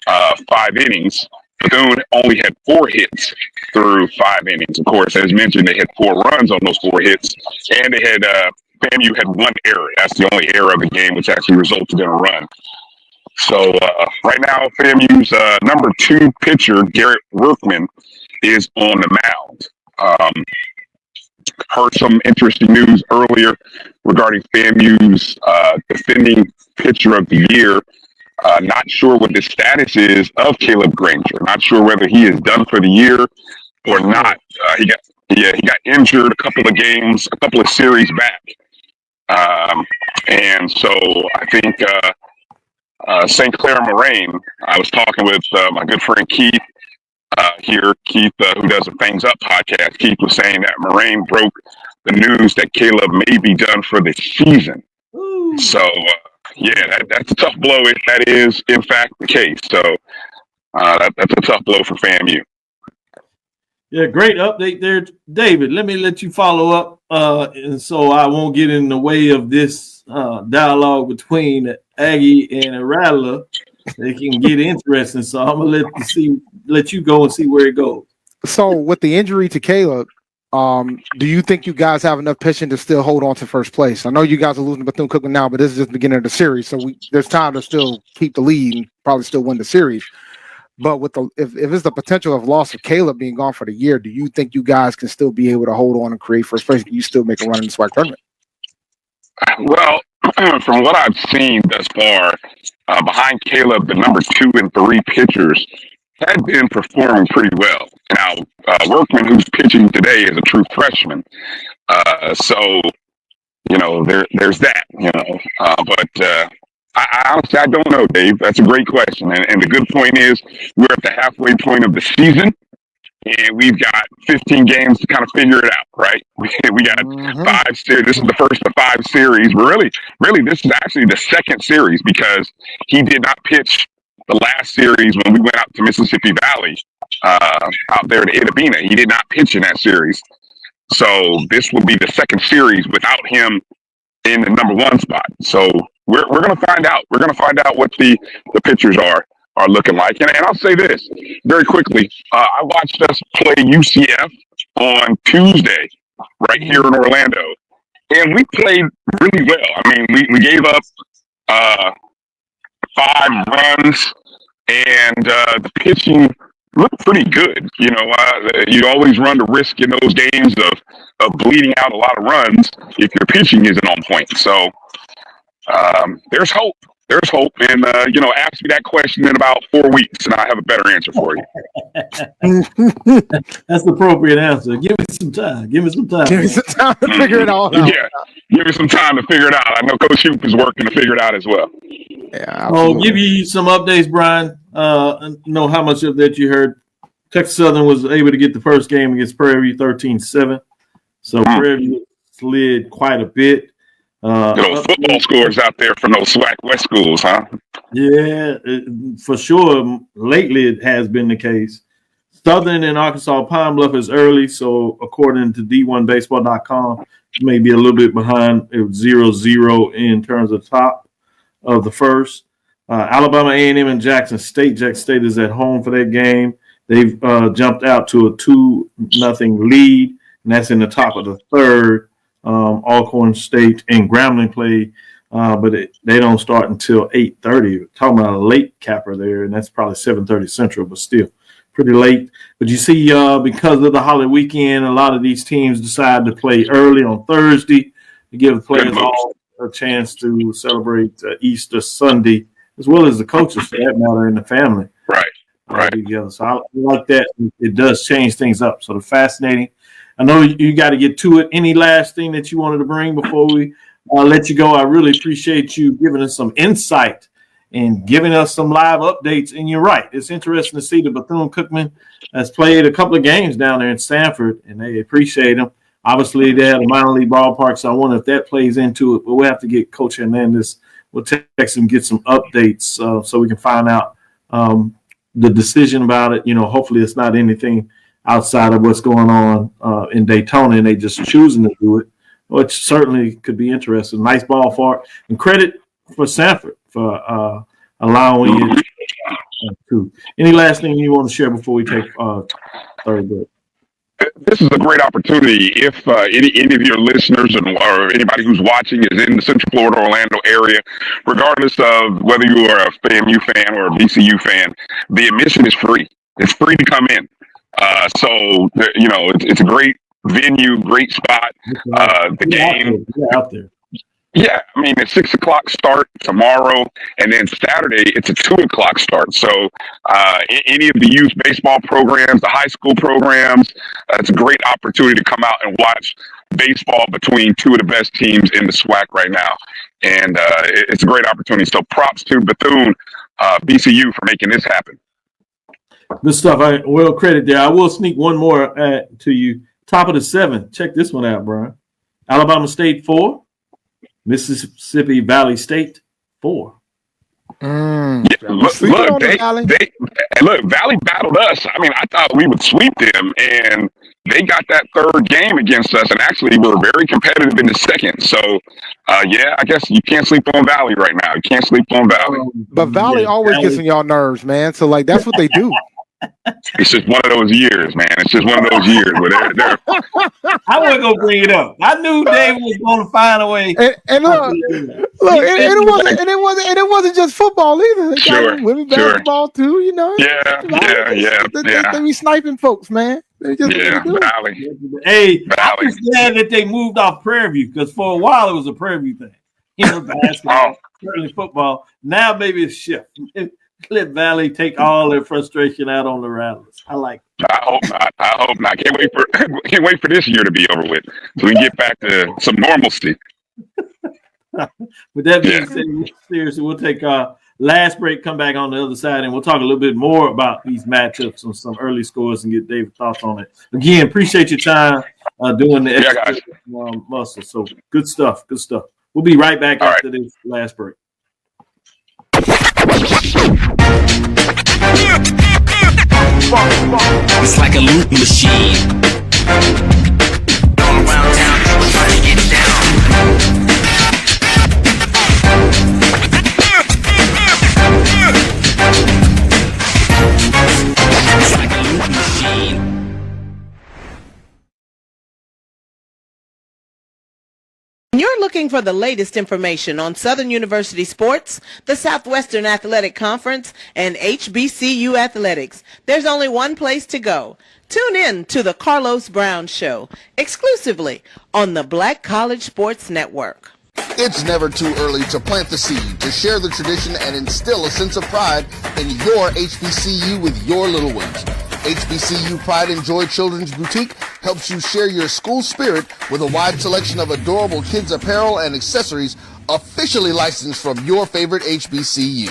5 innings. Bethune only had 4 hits through 5 innings. Of course, as mentioned, they had 4 runs on those 4 hits, and they had FAMU had 1 error. That's the only error of the game, which actually resulted in a run. So right now, FAMU's number 2 pitcher, Garrett Workman, is on the mound. Heard some interesting news earlier regarding FAMU's defending pitcher of the year. Not sure what the status is of Caleb Granger. Not sure whether he is done for the year or not. He got injured a couple of games, a couple of series back. And so I think St. Clair Moraine, I was talking with my good friend Keith Keith, who does the Things Up podcast. Keith was saying that Moraine broke the news that Caleb may be done for the season. Ooh. So, that's a tough blow if that is, in fact, the case. So, that's a tough blow for FAMU. Yeah, great update there, David. Let me let you follow up, and so I won't get in the way of this dialogue between Aggie and a Rattler. They can get interesting, so I'm gonna let you go and see where it goes. So with the injury to Caleb, do you think you guys have enough pitching to still hold on to first place? I know you guys are losing Bethune-Cookman now, but this is just the beginning of the series, so there's time to still keep the lead and probably still win the series. But with if it's the potential of loss of Caleb being gone for the year, do you think you guys can still be able to hold on and create first place? Can you still make a run in the SWAC tournament? Well, from what I've seen thus far, behind Caleb, the number 2 and 3 pitchers had been performing pretty well. Now, Workman, who's pitching today, is a true freshman. So, there's that, but I honestly, I don't know, Dave. That's a great question. And the good point is we're at the halfway point of the season, and we've got 15 games to kind of figure it out, right? We got 5 series. This is the first of 5 series. Really, this is actually the second series because he did not pitch the last series when we went out to Mississippi Valley, out there to Itabena. He did not pitch in that series. So this will be the second series without him in the number 1 spot. So we're going to find out. We're going to find out what the pitchers are looking like. And I'll say this very quickly. I watched us play UCF on Tuesday right here in Orlando, and we played really well. I mean, we gave up 5 runs, and the pitching looked pretty good. You always run the risk in those games of bleeding out a lot of runs if your pitching isn't on point. So there's hope. There's hope. And, ask me that question in about 4 weeks, and I'll have a better answer for you. That's the appropriate answer. Give me some time. Give me some time to figure it all out. Yeah, give me some time to figure it out. I know Coach Hoop is working to figure it out as well. Yeah, I'll give you some updates, Bryan. Know how much of that you heard. Texas Southern was able to get the first game against Prairie View 13-7. So Prairie View slid quite a bit. Those football scores out there from those SWAC West schools, huh? Yeah, for sure. Lately, it has been the case. Southern and Arkansas Pine Bluff is early, so according to D1Baseball.com, may be a little bit behind. It was 0-0 in terms of top of the first. Alabama A&M and Jackson State. Jackson State is at home for that game. They've jumped out to a 2-0 lead, and that's in the top of the third. Alcorn State and Grambling play, but they don't start until 8:30. Talking about a late capper there, and that's probably 7:30 Central, but still pretty late. But you see, because of the holiday weekend, a lot of these teams decide to play early on Thursday to give the players all a chance to celebrate Easter Sunday, as well as the coaches for that matter and the family. Right. Together. So I like that. It does change things up. So fascinating. I know you got to get to it. Any last thing that you wanted to bring before we let you go? I really appreciate you giving us some insight and giving us some live updates. And you're right. It's interesting to see the Bethune-Cookman has played a couple of games down there in Sanford, and they appreciate them. Obviously, they had a minor league ballpark, so I wonder if that plays into it. But we'll have to get Coach Hernandez. We'll text him, get some updates so we can find out the decision about it. Hopefully it's not anything outside of what's going on in Daytona, and they just choosing to do it, which certainly could be interesting. Nice ball for it. And credit for Sanford for allowing it to. Any last thing you want to share before we take third break? This is a great opportunity. If any of your listeners or anybody who's watching is in the Central Florida, Orlando area, regardless of whether you are a FAMU fan or a VCU fan, the admission is free. It's free to come in. So it's a great venue, great spot. The game out there. Yeah, I mean it's 6:00 start tomorrow, and then Saturday it's a 2:00 start. So any of the youth baseball programs, the high school programs, it's a great opportunity to come out and watch baseball between 2 of the best teams in the SWAC right now, and it's a great opportunity. So props to Bethune BCU for making this happen. Good stuff. I will credit there. I will sneak one more to you. Top of the 7. Check this one out, Bryan. Alabama State 4. Mississippi Valley State 4. Yeah, look, And look, Valley battled us. I mean, I thought we would sweep them, and they got that third game against us, and actually were very competitive in the second. So, yeah, I guess you can't sleep on Valley right now. You can't sleep on Valley. But Valley always gets in y'all nerves, man. So like that's what they do. It's just one of those years, man. It's just one of those years where they're I wasn't gonna bring it up. I knew David was gonna find a way. And look, it wasn't just football either. They got women basketball too, you know. They be sniping folks, man. They just Valley. Hey, I'm just glad that they moved off Prairie View because for a while it was a Prairie View thing. You know, basketball, certainly football. Now maybe it's shift. Let Valley take all their frustration out on the Rattlers. I like it. I hope not. Can't wait for this year to be over with so we can get back to some normalcy. With that being said, seriously, we'll take our last break, come back on the other side, and we'll talk a little bit more about these matchups and some early scores and get David's thoughts on it. Again, appreciate your time doing the muscle. So good stuff. We'll be right back after this last break. It's like a loop machine. Going around town, trying to get down. It's like a loop machine. You're looking for the latest information on Southern University sports, the Southwestern Athletic Conference, and HBCU athletics. There's only one place to go. Tune in to the Carlos Brown Show, exclusively on the Black College Sports Network. It's never too early to plant the seed, to share the tradition, and instill a sense of pride in your HBCU with your little ones. HBCU Pride and Joy Children's Boutique helps you share your school spirit with a wide selection of adorable kids apparel and accessories officially licensed from your favorite HBCU.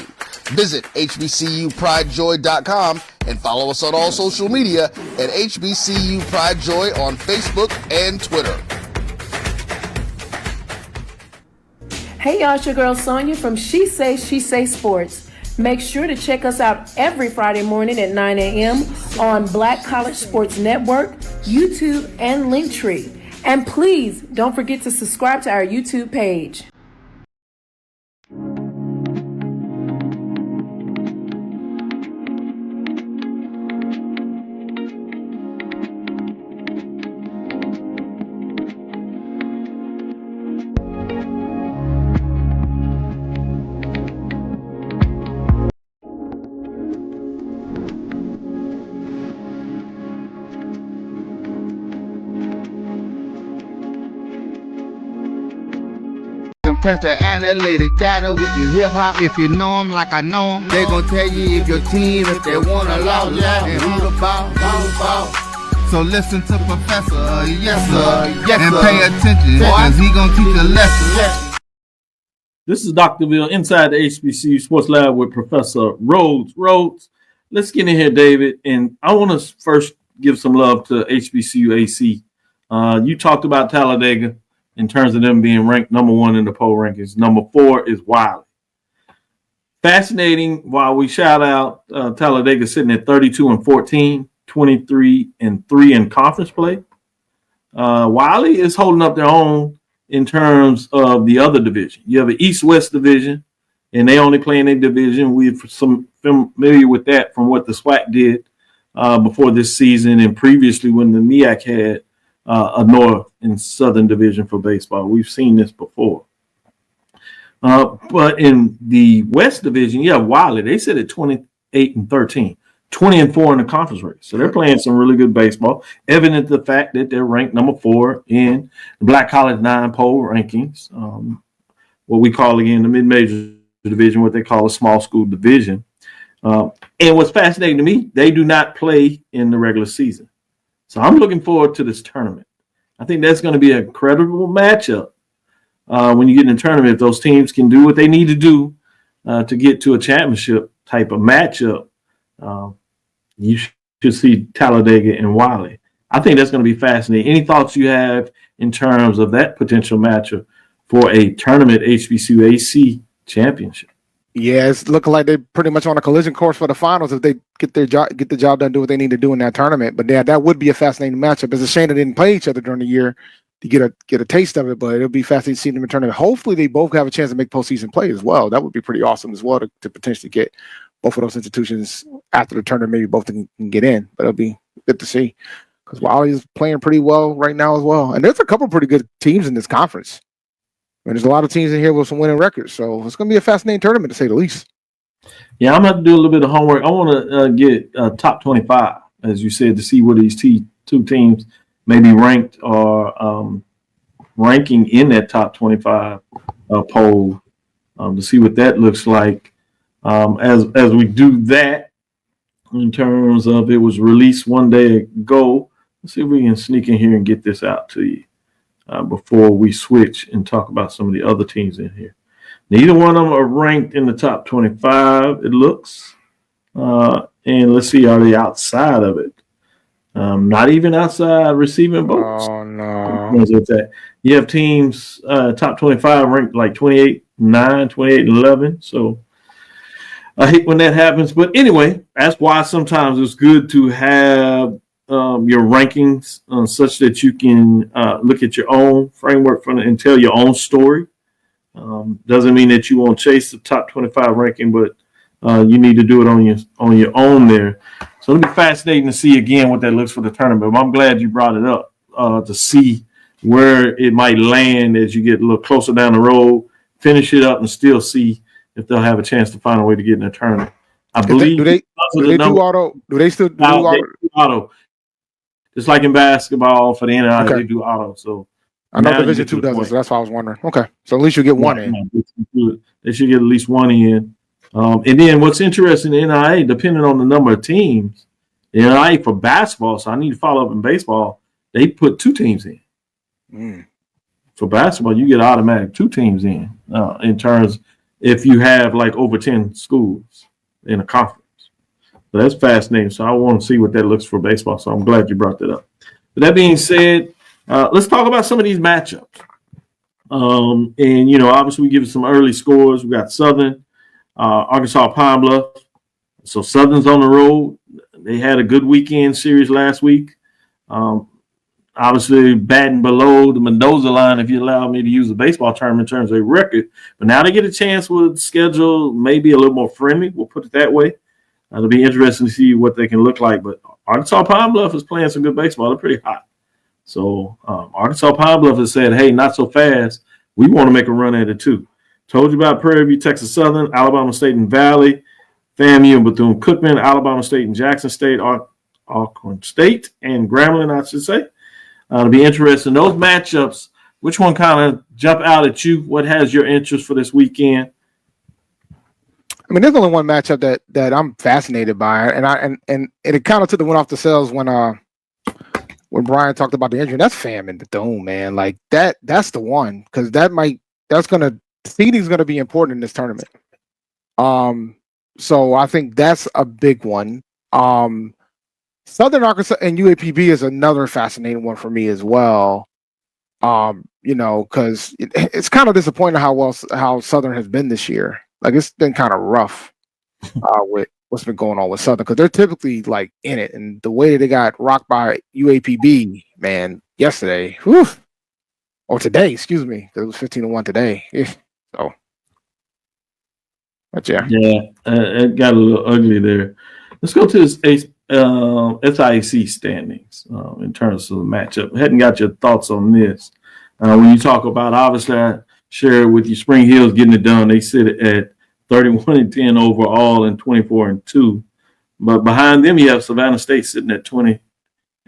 Visit hbcupridejoy.com and follow us on all social media at HBCU Pride Joy on Facebook and Twitter. Hey y'all, it's your girl Sonia from She Say Sports. Make sure to check us out every Friday morning at 9 a.m. on Black College Sports Network, YouTube, and Linktree. And please don't forget to subscribe to our YouTube page. Press the analytic data with your hip hop. If you know them like I know them, they gon' tell you if your team, if they wanna lose, and who the ball. So listen to Professor, yes sir, and pay attention, cause he gon' teach a lesson. This is Dr. Bill inside the HBCU Sports Lab with Professor Rhodes. Let's get in here, David, and I want to first give some love to HBCU AC. You talked about Talladega in terms of them being ranked number 1 in the poll rankings. Number 4 is Wiley. Fascinating. While we shout out Talladega sitting at 32-14, 23-3 in conference play. Wiley is holding up their own in terms of the other division. You have an East-West division, and they only play in a division. We're familiar with that from what the SWAC did before this season and previously when the MEAC had a North and Southern division for baseball. We've seen this before. But in the West division, you have Wiley. They sit at 28-13, 20-4 in the conference race. So they're playing some really good baseball, evident the fact that they're ranked number 4 in the Black College 9 poll rankings, what we call, again, the mid-major division, what they call a small school division. And what's fascinating to me, they do not play in the regular season. So I'm looking forward to this tournament. I think that's going to be an incredible matchup when you get in a tournament. If those teams can do what they need to do to get to a championship type of matchup, you should see Talladega and Wiley. I think that's going to be fascinating. Any thoughts you have in terms of that potential matchup for a tournament HBCU AC championship? Yeah, it's looking like they're pretty much on a collision course for the finals if they get the job done, do what they need to do in that tournament. But yeah, that would be a fascinating matchup. It's a shame they didn't play each other during the year to get a taste of it, but it'll be fascinating to see them in the tournament. Hopefully, they both have a chance to make postseason play as well. That would be pretty awesome as well to potentially get both of those institutions after the tournament. Maybe both can get in, but it'll be good to see because Wally's playing pretty well right now as well. And there's a couple pretty good teams in this conference. And there's a lot of teams in here with some winning records, so it's going to be a fascinating tournament to say the least. Yeah, I'm going to do a little bit of homework. I want to get top 25, as you said, to see where these two teams may be ranked or ranking in that top 25 poll to see what that looks like. As we do that, in terms of it was released one day ago, let's see if we can sneak in here and get this out to you. Before we switch and talk about some of the other teams in here. Neither one of them are ranked in the top 25, it looks. And let's see, are they outside of it? Not even outside receiving votes. Oh, no. You have teams, top 25 ranked like 28-9, 28-11. So I hate when that happens. But anyway, that's why sometimes it's good to have your rankings such that you can look at your own framework and tell your own story. Doesn't mean that you won't chase the top 25 ranking, but you need to do it on your own there. So it'll be fascinating to see again what that looks for the tournament. But I'm glad you brought it up to see where it might land as you get a little closer down the road, finish it up, and still see if they'll have a chance to find a way to get in the tournament. I believe do they do auto? Do they still do auto? Just like in basketball for the NIL, they do auto. So I know Division II does it, so that's why I was wondering. Okay, so at least you get one in. They should get at least one in. And then what's interesting in NIA, depending on the number of teams, the NIA for basketball, so I need to follow up in baseball, they put 2 teams in. For basketball, you get automatic 2 teams in terms if you have like over 10 schools in a conference. So that's fascinating. So I want to see what that looks for baseball. So I'm glad you brought that up. But that being said, let's talk about some of these matchups. And, obviously we give some early scores. We got Southern, Arkansas Pine Bluff. So Southern's on the road. They had a good weekend series last week. Obviously batting below the Mendoza line, if you allow me to use the baseball term in terms of a record. But now they get a chance with schedule maybe a little more friendly. We'll put it that way. It'll be interesting to see what they can look like. But Arkansas Pine Bluff is playing some good baseball. They're pretty hot. So Arkansas Pine Bluff has said, hey, not so fast. We want to make a run at it too. Told you about Prairie View, Texas Southern, Alabama State and Valley, FAMU and Bethune-Cookman, Alabama State and Jackson State, Alcorn State, and Grambling, I should say. It'll be interesting. Those matchups, which one kind of jump out at you? What has your interest for this weekend? I mean, there's only one matchup that I'm fascinated by, and it kind of took the wind off the sails when Bryan talked about the injury. That's FAM in the dome, man. Like that's the one because seeding's gonna be important in this tournament. So I think that's a big one. Southern Arkansas and UAPB is another fascinating one for me as well. Because it's kind of disappointing how Southern has been this year. Like it's been kind of rough with what's been going on with Southern because they're typically like in it, and the way they got rocked by UAPB, man, yesterday, or today, excuse me, it was 15-1 today. So, but yeah, it got a little ugly there. Let's go to this SIAC standings in terms of the matchup. I hadn't got your thoughts on this. When you talk about, obviously, I shared with you, Spring Hill's getting it done. They sit at 31-10 overall and 24-2. But behind them, you have Savannah State sitting at 20-7.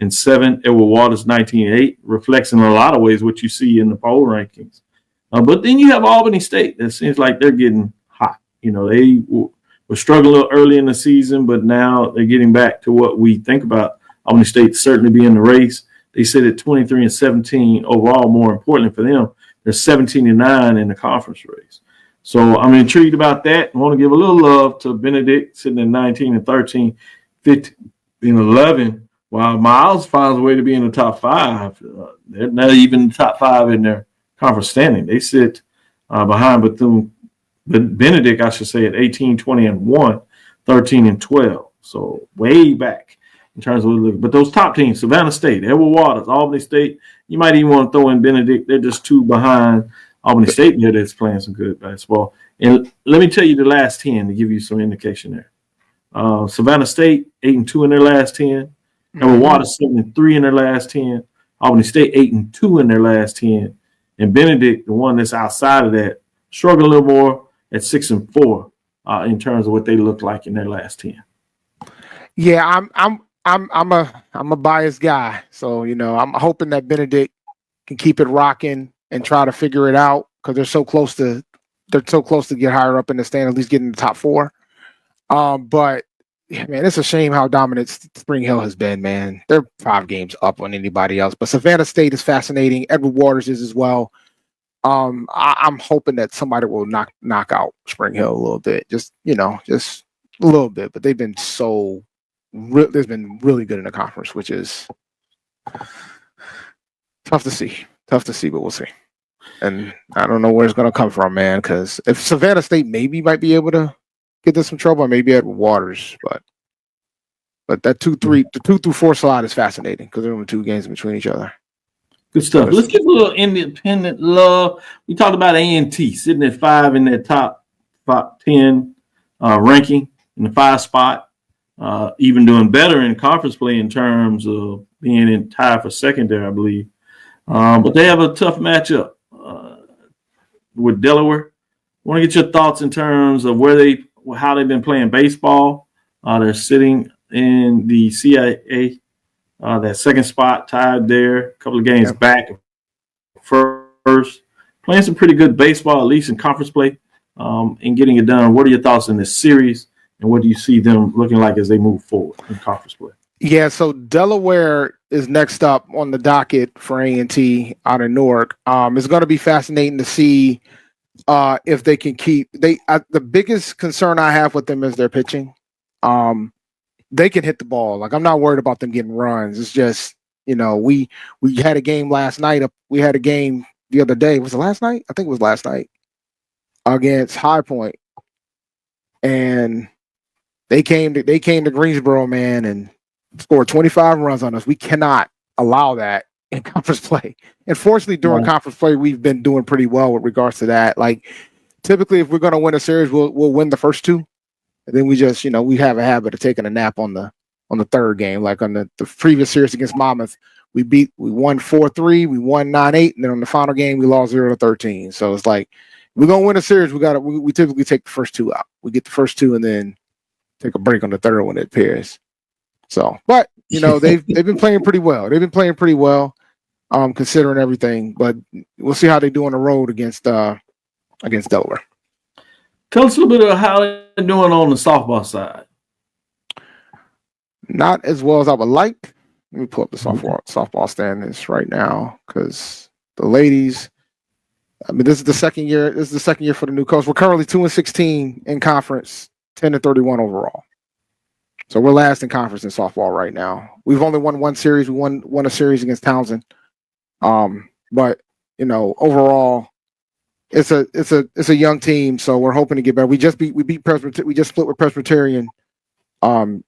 Edward Waters 19-8, reflects in a lot of ways what you see in the poll rankings. But then you have Albany State. It seems like they're getting hot. They were struggling a little early in the season, but now they're getting back to what we think about Albany State certainly being in the race. They sit at 23-17 overall. More importantly for them, they're 17-9 in the conference race. So I'm intrigued about that. I want to give a little love to Benedict sitting at 19-13, 15-11, while Miles finds a way to be in the top 5. They're not even in the top 5 in their conference standing. They sit behind Bethune But Benedict, I should say, at 18, 20, and 1, 13 and 12. So way back in terms of, but those top teams, Savannah State, Edward Waters, Albany State, you might even want to throw in Benedict. They're just two behind Albany State there that's playing some good basketball. And let me tell you the last 10 to give you some indication there. Savannah State, 8-2 in their last 10. Edward Waters, 7-3 in their last 10. Albany State, 8-2 in their last 10. And Benedict, the one that's outside of that, struggled a little more at 6-4 in terms of what they look like in their last 10. Yeah, I'm a biased guy, so I'm hoping that Benedict can keep it rocking and try to figure it out because they're so close to get higher up in the stand, at least get in the top 4. But yeah, man, it's a shame how dominant Spring Hill has been, man. They're 5 games up on anybody else, but Savannah State is fascinating. Edward Waters is as well. I'm hoping that somebody will knock out Spring Hill a little bit, just a little bit. But they've been they've been really good in the conference, which is tough to see. But we'll see. And I don't know where it's going to come from, man, because if Savannah State maybe might be able to get in some trouble, maybe Edward Waters, but that 2 through 4 slot is fascinating because they're only 2 games between each other. Good stuff. Let's give a little independent love. We talked about A&T sitting at 5 in their top 10 ranking in the 5 spot, even doing better in conference play in terms of being in tie for second there, I believe. But they have a tough matchup with Delaware. I want to get your thoughts in terms of how they've been playing baseball. They're sitting in the CIA. That second spot tied there, a couple of games back first. Playing some pretty good baseball, at least in conference play, and getting it done. What are your thoughts in this series, and what do you see them looking like as they move forward in conference play? Yeah, so Delaware is next up on the docket for A&T out in Newark. It's going to be fascinating to see if they can keep – the biggest concern I have with them is their pitching. They can hit the ball. Like, I'm not worried about them getting runs. It's just, we had a game last night. We had a game the other day. Was it last night? I think it was last night against High Point. And they came to Greensboro, man, and scored 25 runs on us. We cannot allow that in conference play. And fortunately, during conference play, we've been doing pretty well with regards to that. Like, typically, if we're going to win a series, we'll win the first 2. And then we just, we have a habit of taking a nap on the third game. Like on the previous series against Monmouth, we won 4-3, we won 9-8, and then on the final game we lost 0-13. So it's like, we're gonna win a series, we typically take the first 2 out. We get the first 2 and then take a break on the third when it pairs. So, but they've been playing pretty well. Considering everything. But we'll see how they do on the road against Delaware. Tell us a little bit of how they're doing on the softball side. Not as well as I would like. Let me pull up the softball standings right now because the ladies. I mean, this is the second year. This is the second year for the new coach. We're currently 2-16 in conference, 10-31 overall. So we're last in conference in softball right now. We've only won 1 series. We won a series against Townsend. But overall. It's a young team, so we're hoping to get better. We just split with Presbyterian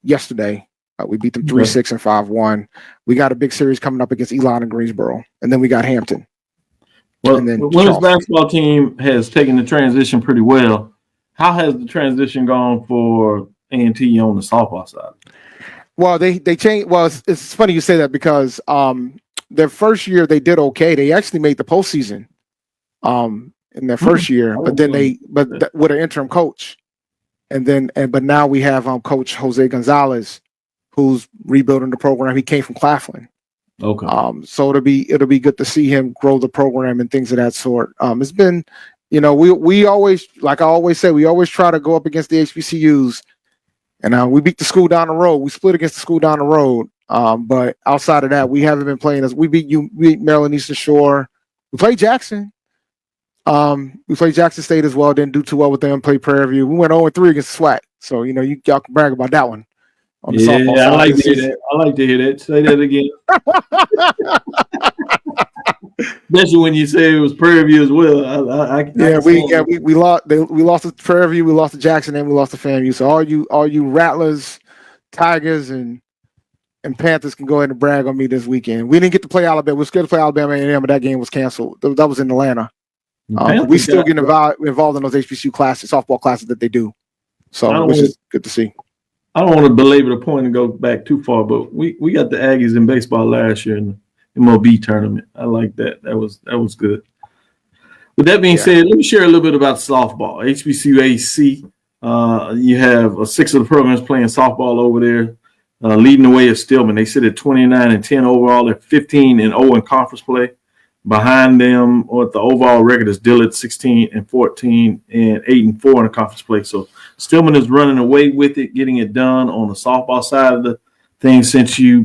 yesterday. We beat them 3-6 and 5-1. We got a big series coming up against Elon and Greensboro, and then we got Hampton. Well, the women's basketball team has taken the transition pretty well. How has the transition gone for A&T on the softball side? Well, they changed. Well, it's funny you say that because their first year they did okay. They actually made the postseason. In their first year, but then with an interim coach, but now we have Coach Jose Gonzalez, who's rebuilding the program. He came from Claflin. Okay. So it'll be good to see him grow the program and things of that sort. It's been, we always, like I always say, we always try to go up against the HBCUs, and we beat the school down the road. We split against the school down the road, but outside of that, we haven't been playing we beat Maryland Eastern Shore. We played Jackson. We played Jackson State as well. Didn't do too well with them. Played Prairie View. We went 0-3 against SWAC. So y'all can brag about that one. Yeah, I like to hear that. Say that again. Especially when you say it was Prairie View as well. We lost. We lost to Prairie View, we lost to Jackson, and we lost to FAMU. So all you Rattlers, Tigers, and Panthers can go ahead and brag on me this weekend. We didn't get to play Alabama. We were scared to play Alabama A&M, but that game was canceled. That was in Atlanta. We still get involved in those HBCU classes, softball classes that they do. So which is good to see. I don't want to belabor the point and go back too far, but we got the Aggies in baseball last year in the MLB tournament. I like that. That was good. With that being said, let me share a little bit about softball. HBCU AC. You have 6 of the programs playing softball over there. Leading the way is Stillman. They sit at 29-10 overall. They're 15-0 in conference play. Behind them, or the overall record is Dillard 16-14 and 8-4 in the conference play. So Stillman is running away with it, getting it done on the softball side of the thing. Since you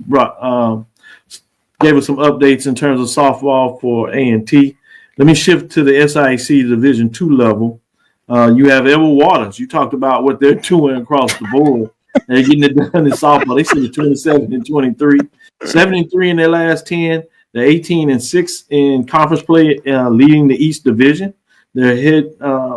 gave us some updates in terms of softball for A&T, let me shift to the SIAC Division II level. You have Edward Waters. You talked about what they're doing across the board. They're getting it done in softball. They sit at 27-23, 7-3 in their last 10. They're 18-6 in conference play, leading the East Division. They're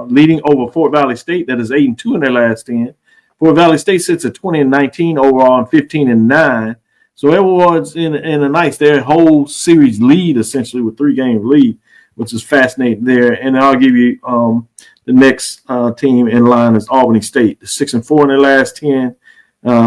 leading over Fort Valley State, that is 8-2 in their last 10. Fort Valley State sits at 20-19 overall and 15-9. So everyone's in a nice, their whole series lead essentially with 3-game lead, which is fascinating there. And I'll give you the next team in line is Albany State. They're 6-4 in their last 10.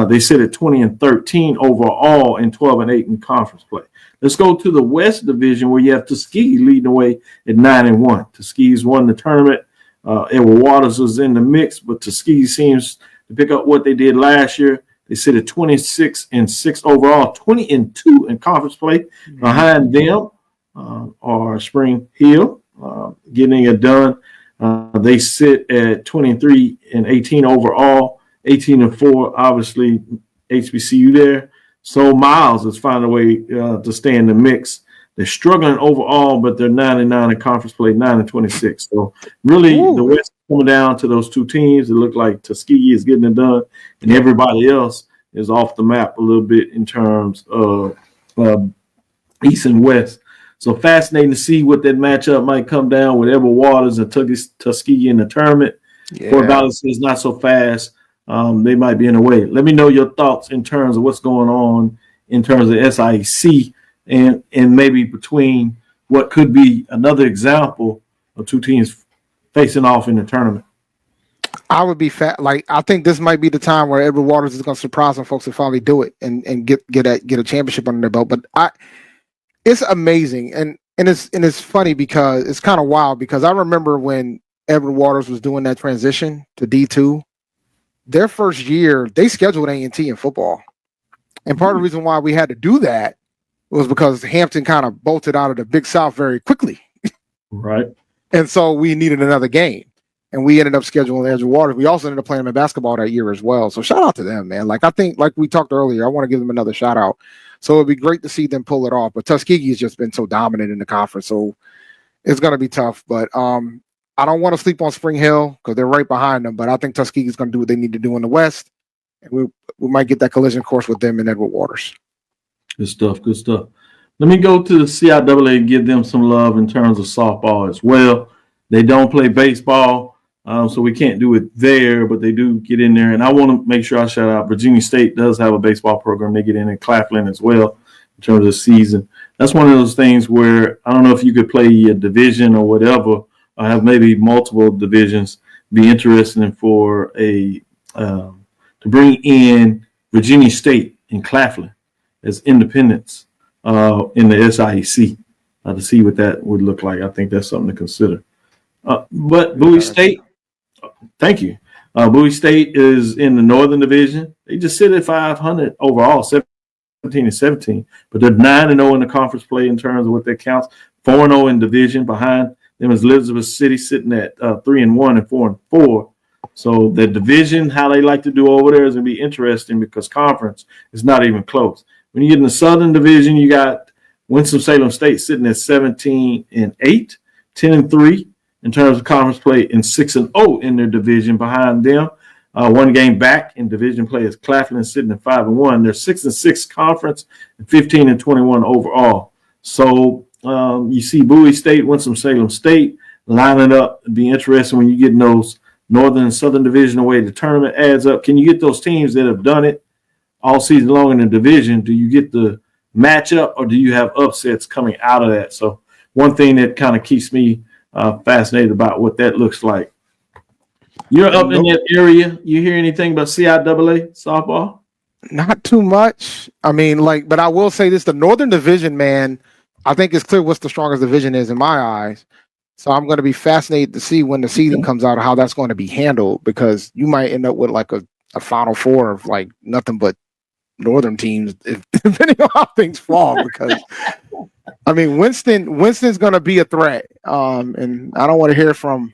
They sit at 20-13 overall and 12-8 in conference play. Let's go to the West Division where you have Tuskegee leading the way at 9-1. Tuskegee's won the tournament. Edward Waters was in the mix, but Tuskegee seems to pick up what they did last year. They sit at 26-6 overall, 20-2 in conference play. Mm-hmm. Behind them are Spring Hill getting it done. They sit at 23-18 overall, 18-4, obviously HBCU there. So Miles is finding a way to stay in the mix. They're struggling overall, but they're 9-9 in conference play, 9-26. So really, the West is coming down to those two teams. It look like Tuskegee is getting it done, and everybody else is off the map a little bit in terms of East and West. So fascinating to see what that matchup might come down with Edward Waters and Tuskegee in the tournament. Fort Valley is not so fast. They might be in the way. Let me know your thoughts in terms of what's going on in terms of SIAC and maybe between what could be another example of two teams facing off in the tournament. I would be I think this might be the time where Edward Waters is going to surprise some folks and finally do it and get a championship under their belt. But it's amazing and it's funny because it's kind of wild because I remember when Edward Waters was doing that transition to D2. Their first year, they scheduled A&T in football. And part of the reason why we had to do that was because Hampton kind of bolted out of the Big South very quickly. Right. And so we needed another game. And we ended up scheduling Edward Waters. We also ended up playing them in basketball that year as well. So shout out to them, man. I think, like we talked earlier, I want to give them another shout out. So it'd be great to see them pull it off. But Tuskegee has just been so dominant in the conference. So it's going to be tough. But I don't want to sleep on Spring Hill because they're right behind them, but I think Tuskegee is going to do what they need to do in the West, and we might get that collision course with them and Edward Waters. Good stuff. Good stuff. Let me go to the CIAA and give them some love in terms of softball as well. They don't play baseball, so we can't do it there, but they do get in there. And I want to make sure I shout out Virginia State does have a baseball program. They get in Claflin as well in terms of the season. That's one of those things where I don't know if you could play a division or whatever, or have maybe multiple divisions. Be interesting for to bring in Virginia State and Claflin as independents in the SIAC to see what that would look like. I think that's something to consider. But Bowie State, thank you. Bowie State is in the Northern Division. They just sit at 500 overall, 17-17, but they're 9-0 in the conference play in terms of what that counts. 4-0 in division. Behind them is Elizabeth City sitting at 3-1 and 4-4. So the division, how they like to do over there is going to be interesting because conference is not even close. When you get in the Southern Division, you got Winston-Salem State sitting at 17-8, 10-3 in terms of conference play, and 6-0 in their division. Behind them, one game back in division play is Claflin sitting at 5-1. They're 6-6 conference and 15-21 overall. So You see Bowie State, Winston-Salem State lining up. It'd be interesting when you get in those Northern and Southern Division, the way the tournament adds up. Can you get those teams that have done it all season long in the division? Do you get the matchup, or do you have upsets coming out of that? So one thing that kind of keeps me fascinated about what that looks like. You're up in that area. You hear anything about CIAA softball? Not too much. I mean, but I will say this: the Northern Division, man, I think it's clear what's the strongest division is in my eyes. So I'm going to be fascinated to see when the season comes out how that's going to be handled, because you might end up with like a Final Four of like nothing but Northern teams, depending on how things fall. Because I mean, Winston's going to be a threat, and I don't want to hear from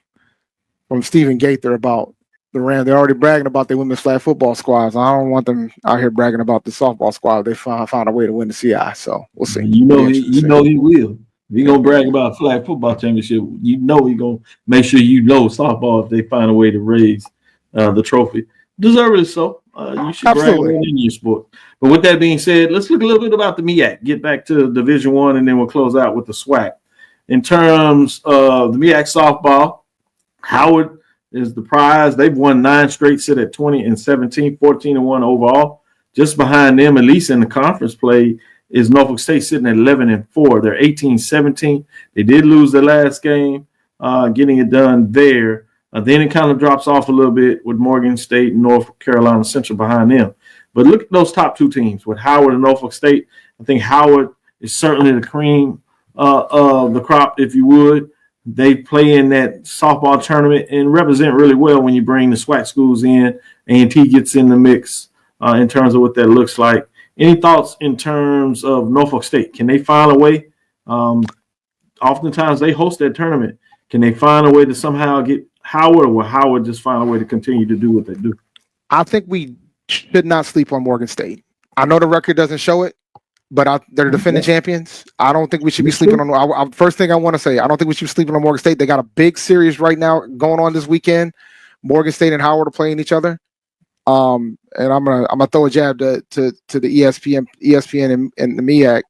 Stephen Gaither about the Rams. They're already bragging about their women's flag football squads. I don't want them out here bragging about the softball squad. They found a way to win the CI, so we'll see. You know he will. If he's gonna brag about a flag football championship, you know he's gonna make sure softball if they find a way to raise the trophy. Deservedly so. You should brag in your sport. But with that being said, let's look a little bit about the MEAC. Get back to Division I, and then we'll close out with the SWAC. In terms of the MEAC softball, Howard is the prize. They've won 9 straight, sit at 20-17, 14-1 overall. Just behind them, at least in the conference play, is Norfolk State sitting at 11-4. They're 18-17. They did lose the last game, getting it done there. Then it kind of drops off a little bit with Morgan State and North Carolina Central behind them. But look at those top 2 teams with Howard and Norfolk State. I think Howard is certainly the cream of the crop, if you would. They play in that softball tournament and represent really well when you bring the SWAC schools in. A&T gets in the mix in terms of what that looks like. Any thoughts in terms of Norfolk State? Can they find a way? Oftentimes they host that tournament. Can they find a way to somehow get Howard, or will Howard just find a way to continue to do what they do? I think we should not sleep on Morgan State. I know the record doesn't show it, but they're defending champions. I don't think we should be sleeping on. First thing I want to say, I don't think we should be sleeping on Morgan State. They got a big series right now going on this weekend. Morgan State and Howard are playing each other. And I'm gonna throw a jab to the ESPN and the MEAC.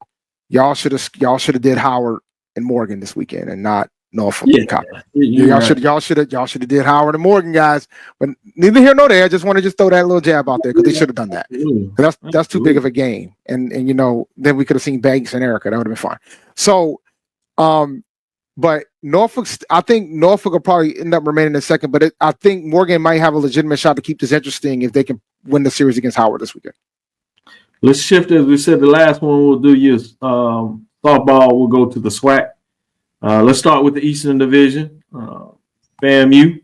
Y'all should have did Howard and Morgan this weekend and not Norfolk and Copper. Y'all should have did Howard and Morgan, guys. But neither here nor there. I just want to throw that little jab out there because they should have done that. That's too big of a game. And then we could have seen Banks and Erica. That would have been fine. So, but I think Norfolk will probably end up remaining in second. But I think Morgan might have a legitimate shot to keep this interesting if they can win the series against Howard this weekend. Let's shift. As we said, the last one we'll do is softball. We'll go to the SWAC. Let's start with the Eastern Division. FAMU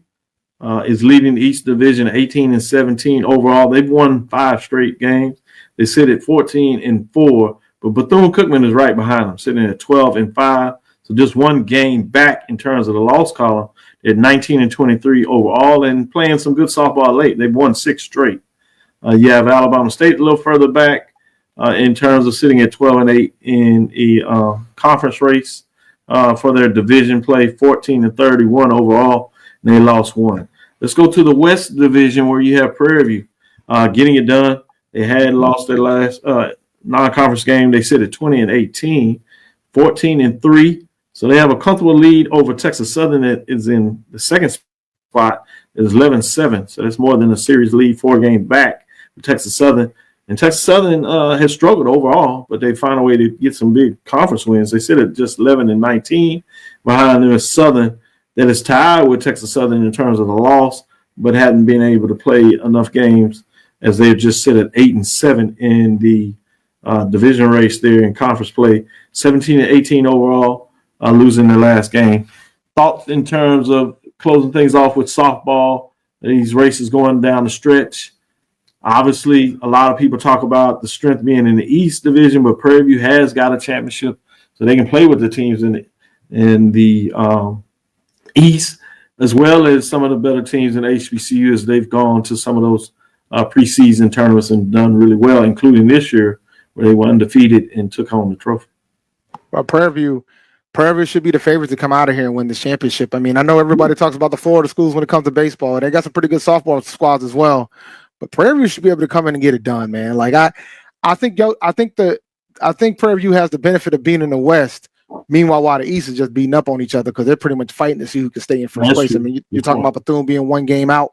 is leading the East Division 18-17 overall. They've won 5 straight games. They sit at 14-4, but Bethune-Cookman is right behind them, sitting at 12-5. So just one game back in terms of the loss column at 19-23 overall, and playing some good softball late. They've won 6 straight. You have Alabama State a little further back in terms of sitting at 12-8 in a conference race. For their division play, 14-31 overall, and they lost 1. Let's go to the West Division where you have Prairie View getting it done. They had lost their last non-conference game. They sit at 20-18, 14-3. So they have a comfortable lead over Texas Southern that is in the second spot. It is 11-7. So that's more than a series lead, 4 games back for Texas Southern. And Texas Southern has struggled overall, but they find a way to get some big conference wins. They sit at just 11-19. Behind them is Southern that is tied with Texas Southern in terms of the loss, but hadn't been able to play enough games as they just sit at 8-7 in the division race there in conference play. 17-18 overall, losing their last game. Thoughts in terms of closing things off with softball, these races going down the stretch. Obviously, a lot of people talk about the strength being in the East Division, but Prairie View has got a championship, so they can play with the teams in the East, as well as some of the better teams in HBCU as they've gone to some of those preseason tournaments and done really well, including this year where they were undefeated and took home the trophy. Well, Prairie View should be the favorites to come out of here and win this championship. I mean, I know everybody talks about the Florida schools when it comes to baseball, and they got some pretty good softball squads as well. But Prairie View should be able to come in and get it done, man. Like I think Prairie View has the benefit of being in the West, Meanwhile, while the East is just beating up on each other because they're pretty much fighting to see who can stay in first place. True. I mean, you're talking about Bethune being one game out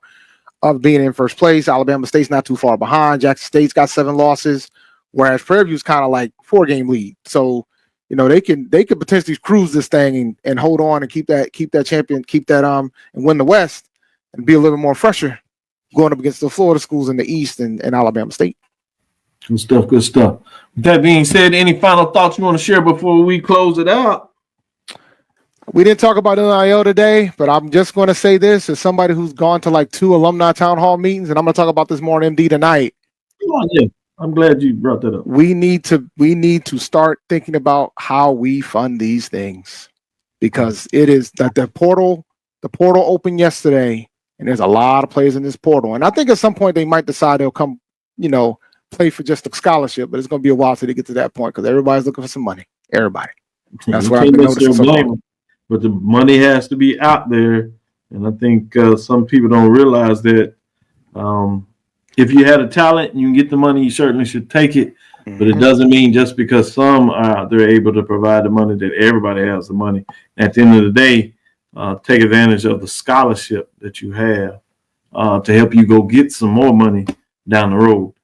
of being in first place. Alabama State's not too far behind. Jackson State's got 7 losses, whereas Prairie View's kind of like 4-game lead. So, they could potentially cruise this thing and hold on and keep that champion, and win the West and be a little more fresher going up against the Florida schools in the East and Alabama State. Good stuff. Good stuff. With that being said, any final thoughts you want to share before we close it out? We didn't talk about NIL today, but I'm just going to say this as somebody who's gone to like 2 alumni town hall meetings, and I'm going to talk about this more in MD tonight. Oh, yeah. I'm glad you brought that up. We need to start thinking about how we fund these things, because it is that the portal opened yesterday, and there's a lot of players in this portal. And I think at some point they might decide they'll come, play for just a scholarship, but it's going to be a while till they get to that point because everybody's looking for some money. Everybody. That's what I've been noticing so far. But the money has to be out there, and I think some people don't realize that if you had a talent and you can get the money, you certainly should take it. Mm-hmm. But it doesn't mean just because some are out there able to provide the money that everybody has the money. At the end of the day, take advantage of the scholarship that you have to help you go get some more money down the road,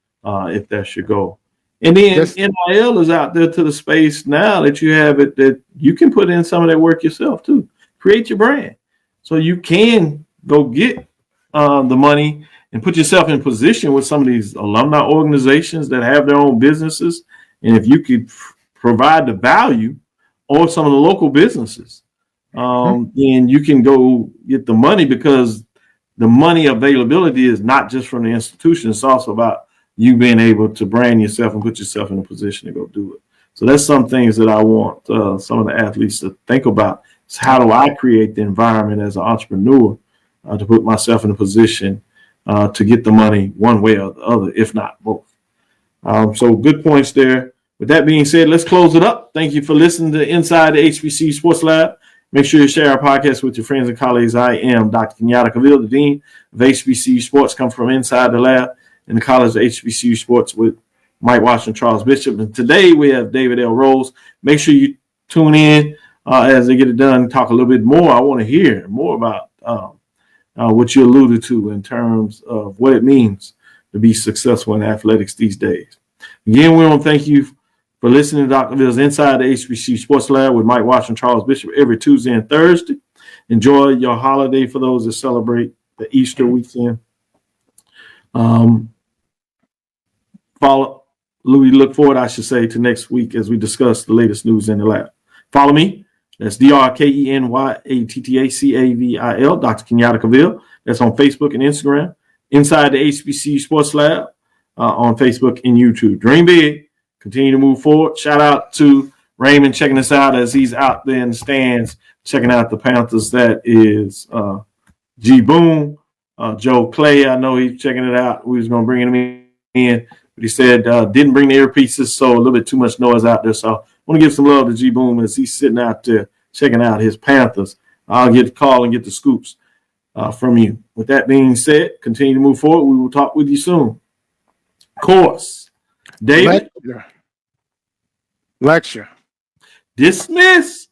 if that's your goal. And then NIL is out there to the space now that you have it, that you can put in some of that work yourself too. Create your brand. So you can go get the money and put yourself in position with some of these alumni organizations that have their own businesses. And if you could provide the value, or some of the local businesses, then you can go get the money, because the money availability is not just from the institution. It's also about you being able to brand yourself and put yourself in a position to go do it. So that's some things that I want some of the athletes to think about. Is how do I create the environment as an entrepreneur to put myself in a position to get the money one way or the other, if not both. So good points there. With that being said, let's close it up. Thank you for listening to Inside the HBCU Sports Lab. Make sure you share our podcast with your friends and colleagues. I am Dr. Kenyatta, Cavil, the Dean of HBCU Sports, come from inside the lab in the College of HBCU Sports with Mike Washington, Charles Bishop. And today we have David L. Rose. Make sure you tune in as they get it done, talk a little bit more. I want to hear more about what you alluded to in terms of what it means to be successful in athletics these days. Again, we want to thank you for listening to Dr. Bill's Inside the HBCU Sports Lab with Mike Washington, Charles Bishop every Tuesday and Thursday. Enjoy your holiday for those that celebrate the Easter weekend. We look forward, I should say, to next week as we discuss the latest news in the lab. Follow me. That's DrKenyattaCavil, Dr. Kenyatta Cavil. That's on Facebook and Instagram. Inside the HBCU Sports Lab on Facebook and YouTube. Dream big. Continue to move forward. Shout out to Raymond checking us out as he's out there in the stands checking out the Panthers. That is G Boom. Joe Clay, I know he's checking it out. We was going to bring him in, but he said didn't bring the earpieces, so a little bit too much noise out there. So I want to give some love to G Boom as he's sitting out there checking out his Panthers. I'll get the call and get the scoops from you. With that being said, continue to move forward. We will talk with you soon. Course. David. Lecture. Dismiss.